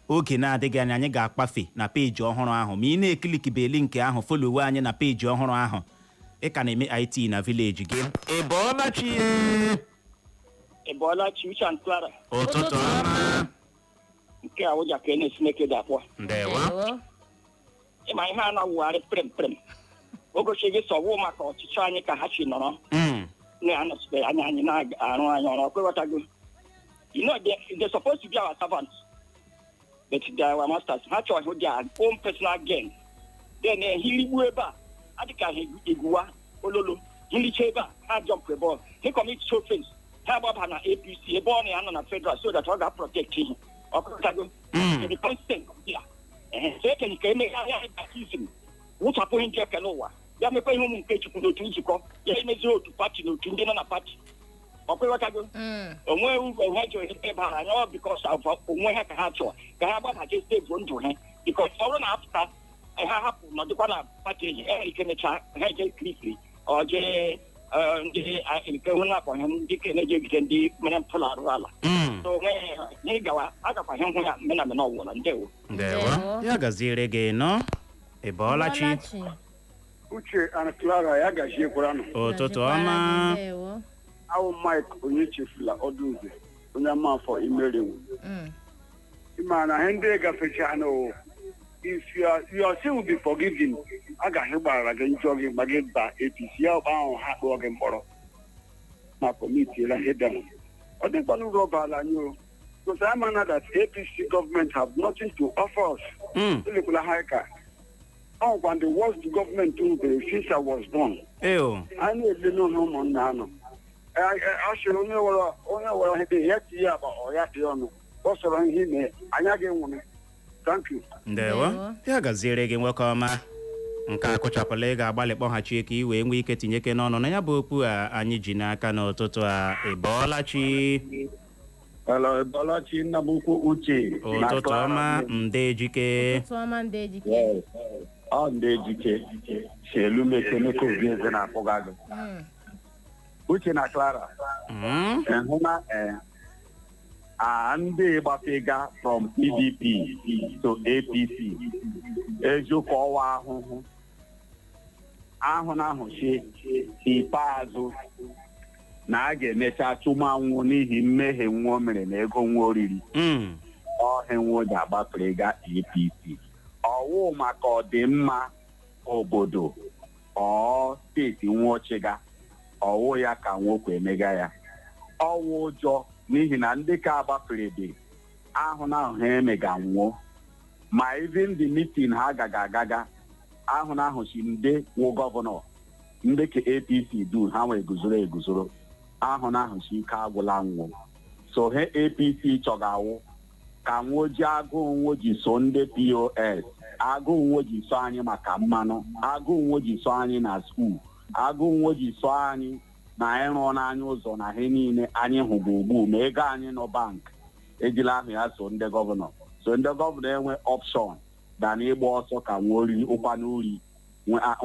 Oge na-adịghị anya anyị ga-akpafe na peji ọhụrụ ahụ, ma ị na-eklikibe link ahụ follow anyị na peji ọhụrụ ahụ, ị ka na-eme IT na village gị. Ebola Uche and Clara. Ụtụtụ ọma. Nke a ụja ka na-esi n'eke dị akpọ. Ndewo. Ịma ihe a na-awụgharị prem. Ogochi gị sọwụ maka ọchịchị anyị ka ha chi nọrọ. Na-anọsite anya anyị na-arụ anyị ọrụ ọkwewatago. You know, they're supposed to be our servants. But they are our masters. Ha chọrọ their own personal gain. Then hirigbu ebe a, adịka iguwa ololo. Hilicha ebe a, ha jump the ball. He commit offense. Ha gbaba na APC ebe ọ na-anọ na federal so that ọ ga-protect him. Ọkụtago. The constant ya. So eke nke eme ya baptism. Wụchapụ ihe nke ekele ụwa. Ya mekwa ihe ụmụ nke Chukwu n'otu nzukọ. Ya emezi otu pati n'otu ndị nọ na pati. Ọkụtago. Onwe uru ha chọrọ ebe ha anya because of onwe ha ka ha chọrọ. Ka ha gbabaje stevu ndụ ha. Because ọrụ na-apụta ha hapụ nọdụkwa na pati eji ike mecha ha eje kirikiri. Ọ jee ndị nke hụ na-akpọ ha ndị ke na-eje egide ndị mere mpụla arụ ala. So nye gawa agakwa ihe hụ ya mena mena ọwụla ndewo. Ndewo. Ya gaziere gị nọ. Ebolachi. Uche and Clara ya gaziekwara nọ. Ụtụtụ ọma. Awụ Mike onye chefula ọdụ ube onye amafọ imerewu. Ịma na ihe ndị gafecha no. If your sin will be forgiven, agaghị gbara gị njọ gị ma gị ba APC ya ọba ahụ ha kpọọ gị mkpọrọ ma komitiela ihe down. Ọ dịkwanụ uru ọbala anyị o. Because I know that APC government have nothing to offer us. Elekwala ha ka. Ọ gwa the worst government since I was born. Eyo. Anyị na-ele n'ụlọ ụmụnna anọ. Asịrị onye were ihe ya tinye aba ọya dị ọnụ ọ sọrọ ihe ime anya gị nwụrụ. Thank you. Ndewo ya gaziere gị nwoke ọma nke a kụchapụla ị ga-agbalị kpọghachi ka ị wee nwee ike tinyeke n'ọnụ na ya bụ okwu a anyị ji n'aka n'ụtụtụ a. Ịbọọlachi Bọlachi nna m ukwu Uche. ụtụtụ ọma Ndejike. Ọ Ndejike si elu mekemeke obi eze na-akpọga gị. Uche na Clara. Hụ na ndị gbafega from PDP to APC eziokwu ọwa ahụ chi ikpeazụ na a ga-emecha chụmanwụ n'ihi mmehie nwa o mere na ego nwa oriri ọhịnwụ ji agbafere ga APC ọwụ maka ọdịmma obodo steeti nwochiga ọwụ ya ka nwoke emega ya ọwụ ụjọ n'ihi na ndị ka agbafere dị ahụ ha emega nwụọ ma even the meeting ha agaga ahụ si ndị wụ gọvanọ ndị ka APC du ha nwee eguzoro ahụ si ike agwụla nwụ so he APC chọgawụ ka nwoji agụụ nwoji so ndị POS agụụ nwoji so anyị maka mmanụ agụụ nwoji so anyị na skuul agụụ nwoji so anyị na ịrụ n'anya ụzọ na ihe niile anyị hụrụ ugbu ma ego anyị nọ bank ejila ahụ ya so ndị gọvanọ enwe option da na ịgba ọsọ ka nwa oriri ụkwana uri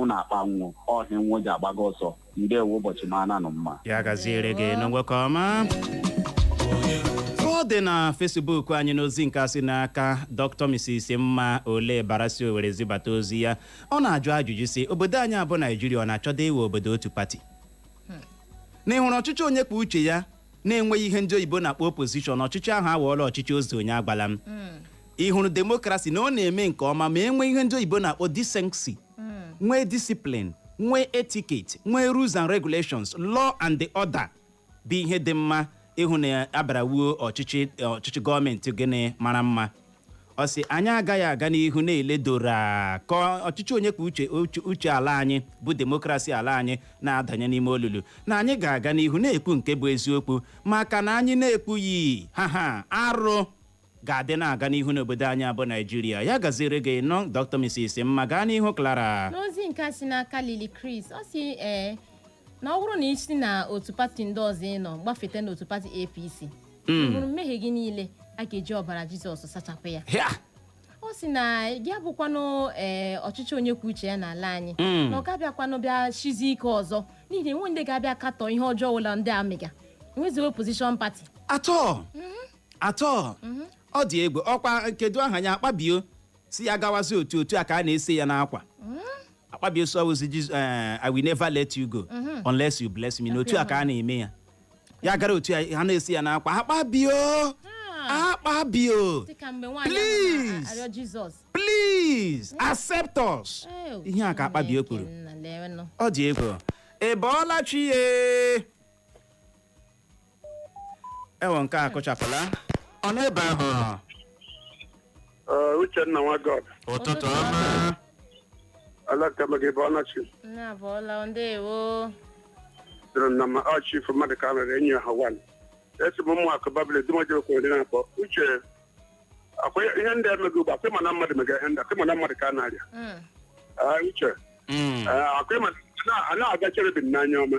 na-akpa nwụ ọhịa nwo ji agbaga ọsọ ndewo ụbọchị mana nọ mma ya gaziere gị na nwoke ọma. Ọ dị na Facebook anyị n'ozi nke asị n'aka Dr. Mrs. Mma Ole Barasi Owere zibata ozi ya. Ọ na-ajụ ajụjụ sị obodo anyị abụ Naijiria ọ na-achọdo iwe obodo otu pati na ịhụrụ ọchịchị onye kpa uche ya na-enweghị ihe ndị oyibo na-akpọ opposition ọchịchị ahụ awọọla ọchịchị ozi onye agbala m ịhụrụ demokrasi na ọ na-eme nke ọma ma enwe ihe ndị oyibo na-akpọ decency nwee discipline nwee etiquette nwee rules and regulations law and the order bụ ihe dị mma ịhụ na abara wuo ọchịchị gọọmenti gịnị mara mma. Ọ sị anyị agaghị aga n'ihu na-eledora ka ọchịchị onye kwa uche ala anyị bụ demokrasi ala anyị na-adanye n'ime olulu na anyị ga-aga n'ihu na-ekwu nke bụ eziokwu maka na anyị na-ekwughị arụ ga-adị na-aga n'ihu n'obodo anyị abụ Naijiria. Ya gaziri gị nọ Dr. Mrs. Mma gaa n'ihu Clara. N'ozi nke si n'aka Lily Chris ọ sị na ọ bụrụ na isi na otu pati ndị ọzọ nọ gbafete n'otu pati APC hụrụ mmehie gị niile a ga-eji ọbara Jizọs sachapụ ya. Ọ sị na gị abụkwanụ ọchịchị onye kwuo uche ya n'ala anyị na ọ ga-abịakwanụ bịa chizi ike ọzọ n'ihi enwe ndị ga-abịa katọ ihe ọjọọ ụlọ ndị amịga enwezighị opposition party atọ ọ dị egwu ọkwa kedu aha ya akpabio si ya gawazi otu a ka a na-ese ya n'akwa akpabio so ozi I will never let you go unless you bless me n'otu a ka a na-eme ya gara otu a ha na-ese ya n'akwa akpabio please accept us ihe a ka akpabio kwuru ọ dị egwu Ịbọọlachi ewo nke a kụchapụla ọ n'ebe ahụ Uchenna nwa God ụtụtụ ọma alakamagị Ịbọọlachi na-abọọla ndewo dịrị na ma chief mmadụ ka mere enyi ha wan esibu ụmụ akụ babịlị dịmọjọ okwu ndị na-akpọ uche akwa ihe ndị emego ugbu akwa na mmadụ mega ihe ndị akwa na mmadụ ka a na-arịa uche akwa a na-aga cherubim n'anya ọma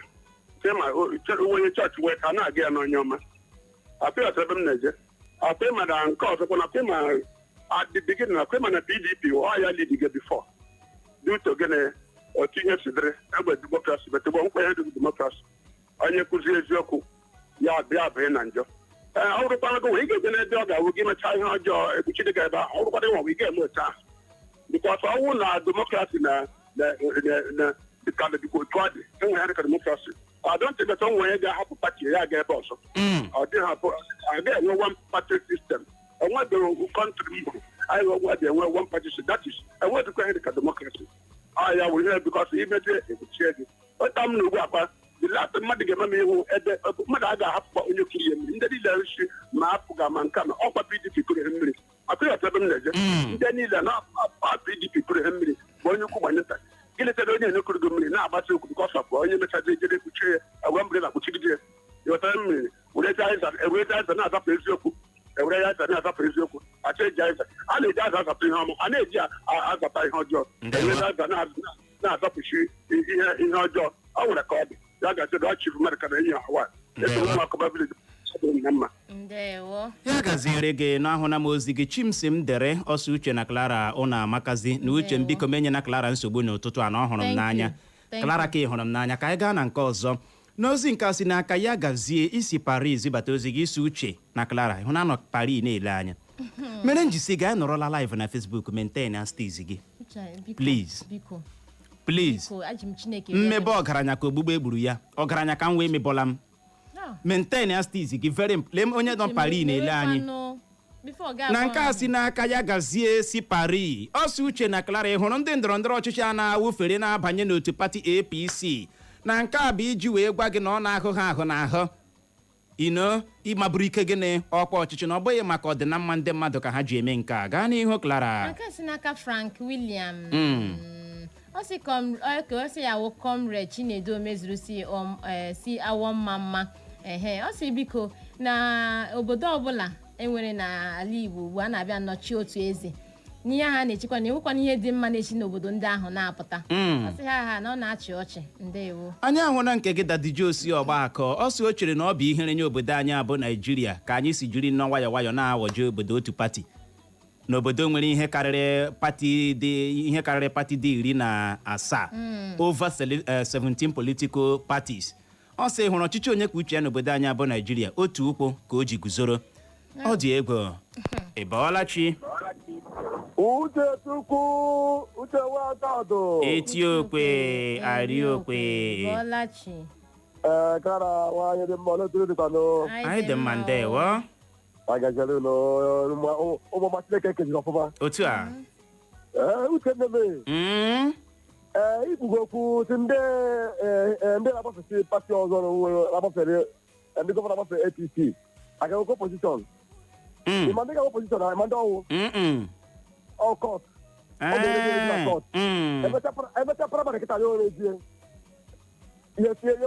onye chọọchị wee ka a na-aga ya n'anya ọma akwa ebe m na-eje akwa ma na nke ọzọkwa na akwa ma adịdịgị na akwa ma na PDP ọ ya lidige bifọ duto gịnị otu ihe sidere egbe demokrasi betụgbo nkwenye dị demokrasi onye nkụzi eziokwu ya bịa bịa na njọ ọ rụkwara gị nwe ị ga-ege n'ebe ọ ga-awụ gị mechaa ihe ọjọọ ekpuchi gị ebe ahụ ọ rụkwara nwa ị ga-eme otu ahụ bikọs ọnwụ na demokrasi na dịkadịkwa otu ọ dị enwe ya dịka demokrasi adọntịbeta nwe onye ga-ahapụ pati ya aga ebe ọzọ ọ dịghị agaghị enwe one party system enwebeghị kọntrị mbụ anyị ọgwụ dị enwe one party system that is enwedịkwa ihe dịka demokrasi ọ ya wụ ihe bikọs imete ekpuchie gị ọta m na ugbu akpa dilata mmadụ ga-eme m ihu ebe mmadụ a ga-ahapụkwa onye okiri ihe mmiri ndị niile nsi ma apụga ma nke na ọkwa PDP kụrụ ihe mmiri akụghọta ebe m na-eje ndị niile na PDP kụrụ ihe mmiri ma onye ukwu gbanye nta gị letere onye na-ekụrụ gị mmiri na-agbata okwu bikọs ọkwa onye mechazi ejere ekpuchie ya agwa mmiri na-akpuchigide ya ewere aza na-azapụ eziokwu ewere ya aza na-azapụ eziokwu achọ eji aza a na-eji aza azapụ ihe ọma a na-eji azapa ihe ọjọọ ewere aza na-azapụchi ihe ọjọọ ọ nwere ka ọ dị ya gazi ga chifu mmadụ ka na enyi hawa ya gaziere gị n'ahụ na m ozi gị chimsi m dere ọsọ uche na Clara ụna amakazi na uche m biko menye na Clara nsogbu n'ụtụtụ a na ọ hụrụ m n'anya Clara ka ị hụrụ m n'anya ka anyị gaa na nke ọzọ n'ozi nke si n'aka ya gazie isi Paris bata ozi gị isi uche na Clara hụ na anọ Paris na-ele anya mere njisi gị anyị nọrọla live na Facebook maintain na steezi gị please mmebe ọgaranya ka ogbugbe egburu ya ọgaranya ka m wee mebọla m maintain ya steezi gị onye nọ Paris na-ele anyị na nke a si n'aka ya gazie si Paris ọsọ uche na Clara ịhụrụ ndị ndọrọndọrọ ọchịchị a na-awụfere na-abanye n'otu pati APC na nke a bụ iji wee gwa gị na ọ na-ahụ ha ahụ n'ahụ ịmaburu ike gị na ọkwa ọchịchị na ọ bụghị maka ọdịnamma ndị mmadụ ka ha ji eme nke a gaa n'ihu Clara. Nke si n'aka Frank William ọ sị ya wụ Comrade Chinedu mezuru si awọ mma ọ sị biko na obodo ọbụla enwere n'ala Igbo ugbu a na-abịa nnọchi otu eze n'ihe ha na-echekwa na enwekwana ihe dị mma na-echi n'obodo ndị ahụ na-apụta ọ sị ha na ọ na-achị ọchị ndewo anyị ahụ na nke gị dadiji osi ọgbakọ ọ sị o chere na ọ bụ ihere nye obodo anyị abụ Naijiria ka anyị si jiri nnọọ nwayọ nwayọ na-awọji obodo otu pati n'obodo nwere ihe karịrị pati dị 17 over 17 political parties ọ sị hụrụ ọchịchị onye kwuo uche ya n'obodo anyị abụ Naijiria otu ụkwụ ka o ji guzoro ọ dị egwu ịbọọlachi Uchechukwu Uche Watado Etiokwe Ariokwe Clara nwanyị dị mma n'otu dịkwanụ anyị dị mma ndewo agajere ụlọ ụmụ Chineke kejiri ọfụma otu a uche nneme ikwugo okwu si ndị na-agbafesi pati ọzọ na-agbafere ndị gọvanọ agbafere APC aga-enwekwa opozishọn ịma ndị ga-enwe opozishọn na ịma ndị ọnwụ ọkọt emecha praịmarị kịta ya orezie ihe tie ihe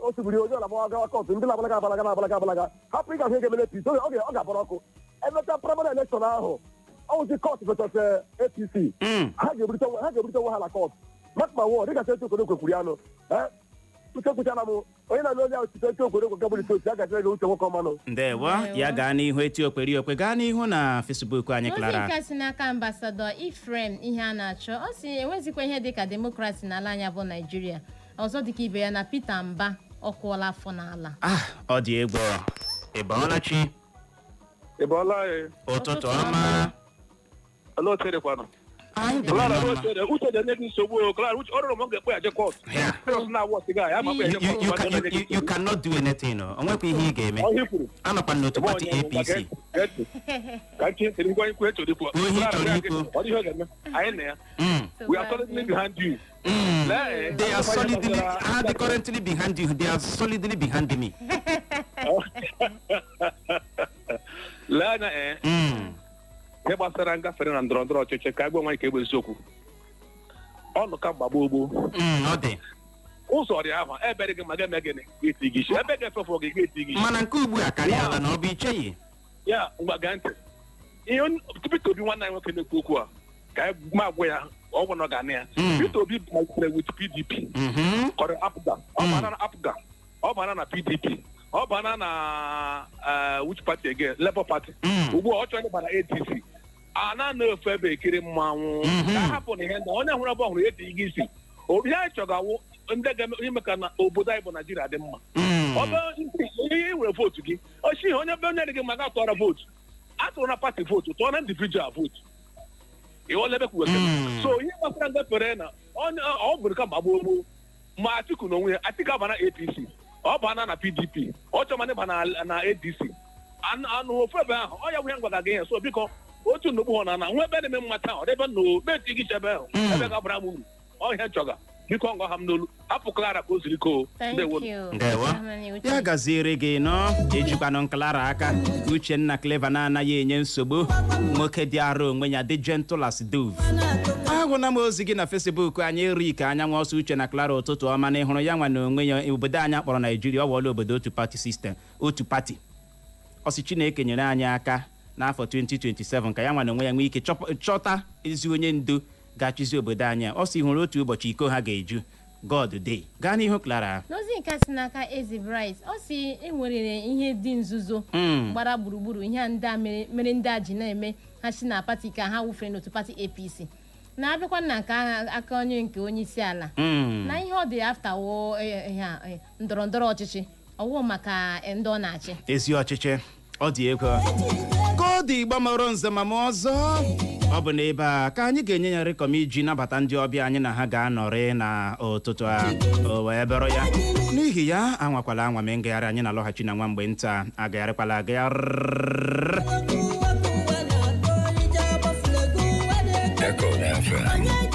osubiri onye ọla gawa kọtụ ndị na-abalaga hapụ ịga ihe ga-emere APC ọ ga-abara ọkụ emecha praịmarị elekshọn ahụ ọwụzi kọtụ fechasị APC ha ga-eburite onwe ha na kọtụ makma wọ dịgasị etu obodo kwekwuru ya nụ uchekwuchana m onye na-eme onye ahụ site etu obodo kwekebụrite otu ya gajere gị uche nwoke ọmanụ ndewo ya gaa n'ihu Etiokwe gaa n'ihu na Facebook anyị Clara ozi nke si n'aka ambasadọ Ifrem ihe a na-achọ ọ si enwezikwa ihe dịka demokrasi n'ala anya bụ Naijiria ọzọ dịka ibe ya na Peter Mba ọ kwụọla afọ n'ala ọ dị egwu ịbọọlachi ụtụtụ ọma you cannot do anything. Onwekwa ihe ị ga-eme anọkwa n'otu pati APC We are solidly behind you. They are currently behind you. They are solidly behind me. Lana ihe gbasara ngafere na ndọrọndọrọ ọchịchị ka agwa nwaanyị ka egbe eziokwu ọnụ ka mgbagbo ogbo ụzọ dị ahụ ebe gị ma ga-eme gịnị ga-eti gị isi ebe ga-efefe gị ga-eti gị isi mana nke ugbu a karịala na ọ bụ icheghị ya ngwa gaa ntị ihe Peter Obi nwanne anyị nwoke na-ekwu okwu a ka ma agwa ya ọgwụ na ọ ga-anị ya Peter Obi malitere with PDP kọrọ apụga ọ bana na apụga ọ bana na PDP ọ bana na which party again Labour Party ugbu a ọ chọrọ ịba na ADC a na-efe ebe ekiri mmanwụ ka hapụ na ihe ndị onye hụrụ ebe ọhụrụ eti gị isi obi anyị chọga ndị ga-eme ka na obodo anyị bụ Naijiria dị mma ọ bụ ihe were vootu gị ochi onye be onye dị gị maka atụọra vootu atụrụ na pati vootu tụọ na individual vootu ịghọlebe kwuweke so ihe gbasara ngafere na ọ bụrụ ka gbagbo ogbo ma Atiku na onwe ya Atiku aba na APC ọ bana na PDP ọ chọma ịba na ADC anụ ofu ebe ahụ ọ ya nwee ngwaga gị ya so biko otu nnukwu hụ na nwa ebe na-eme mmata ọ debe na beti gị chebe ahụ ebe ga-abara m uru ọ ihe chọga biko ngwa ha m n'olu hapụ Clara ka o ziri koo ndewo ya gaziere gị nọ ejikwanụ Clara aka Uchenna Clever na-anaghị enye nsogbu nwoke dị arụ onwe ya dị gentle as dove ahụna m ozi gị na Facebook anyị eri ka anyanwụ ọsọ Uche na Clara ụtụtụ ọma na ịhụrụ ya nwa na onwe ya obodo anyị kpọrọ Naijiria ọ wụọla obodo otu pati system otu pati ọsị Chineke nyere anyị aka n'afọ 2027 ka ya nwa na onwe ya nwee ike chọta ezi onye ndu ga-achịzi obodo anyị. Ọ sị hụrụ otu ụbọchị iko ha ga-eju God day. Gaa n'ihu Clara. n'ozi nke si n'aka Ezi Bright ọ si enwere ihe dị nzuzo gbara gburugburu ihe ndị a mere ndị a ji na-eme ha si na pati ka ha wufere n'otu pati APC na-abịakwa na nke aka onye nke onye isi ala na ihe ọ dị afta wo ndọrọ ndọrọ ọchịchị ọwụ maka ndị ọ na-achị ezi ọchịchị ọ dị ego ka ọ dị gbamọrọ nze ma ọzọ ọ bụ n'ebe a ka anyị ga-enye ya rịkọm iji nabata ndị ọbịa anyị na ha ga-anọrị na ụtụtụ a o wee bịara ya n'ihi ya anwakwala anwa mee ngagharị anyị na-alọghachi na nwa mgbe nta agagharịkwala agagharị. Echo FM.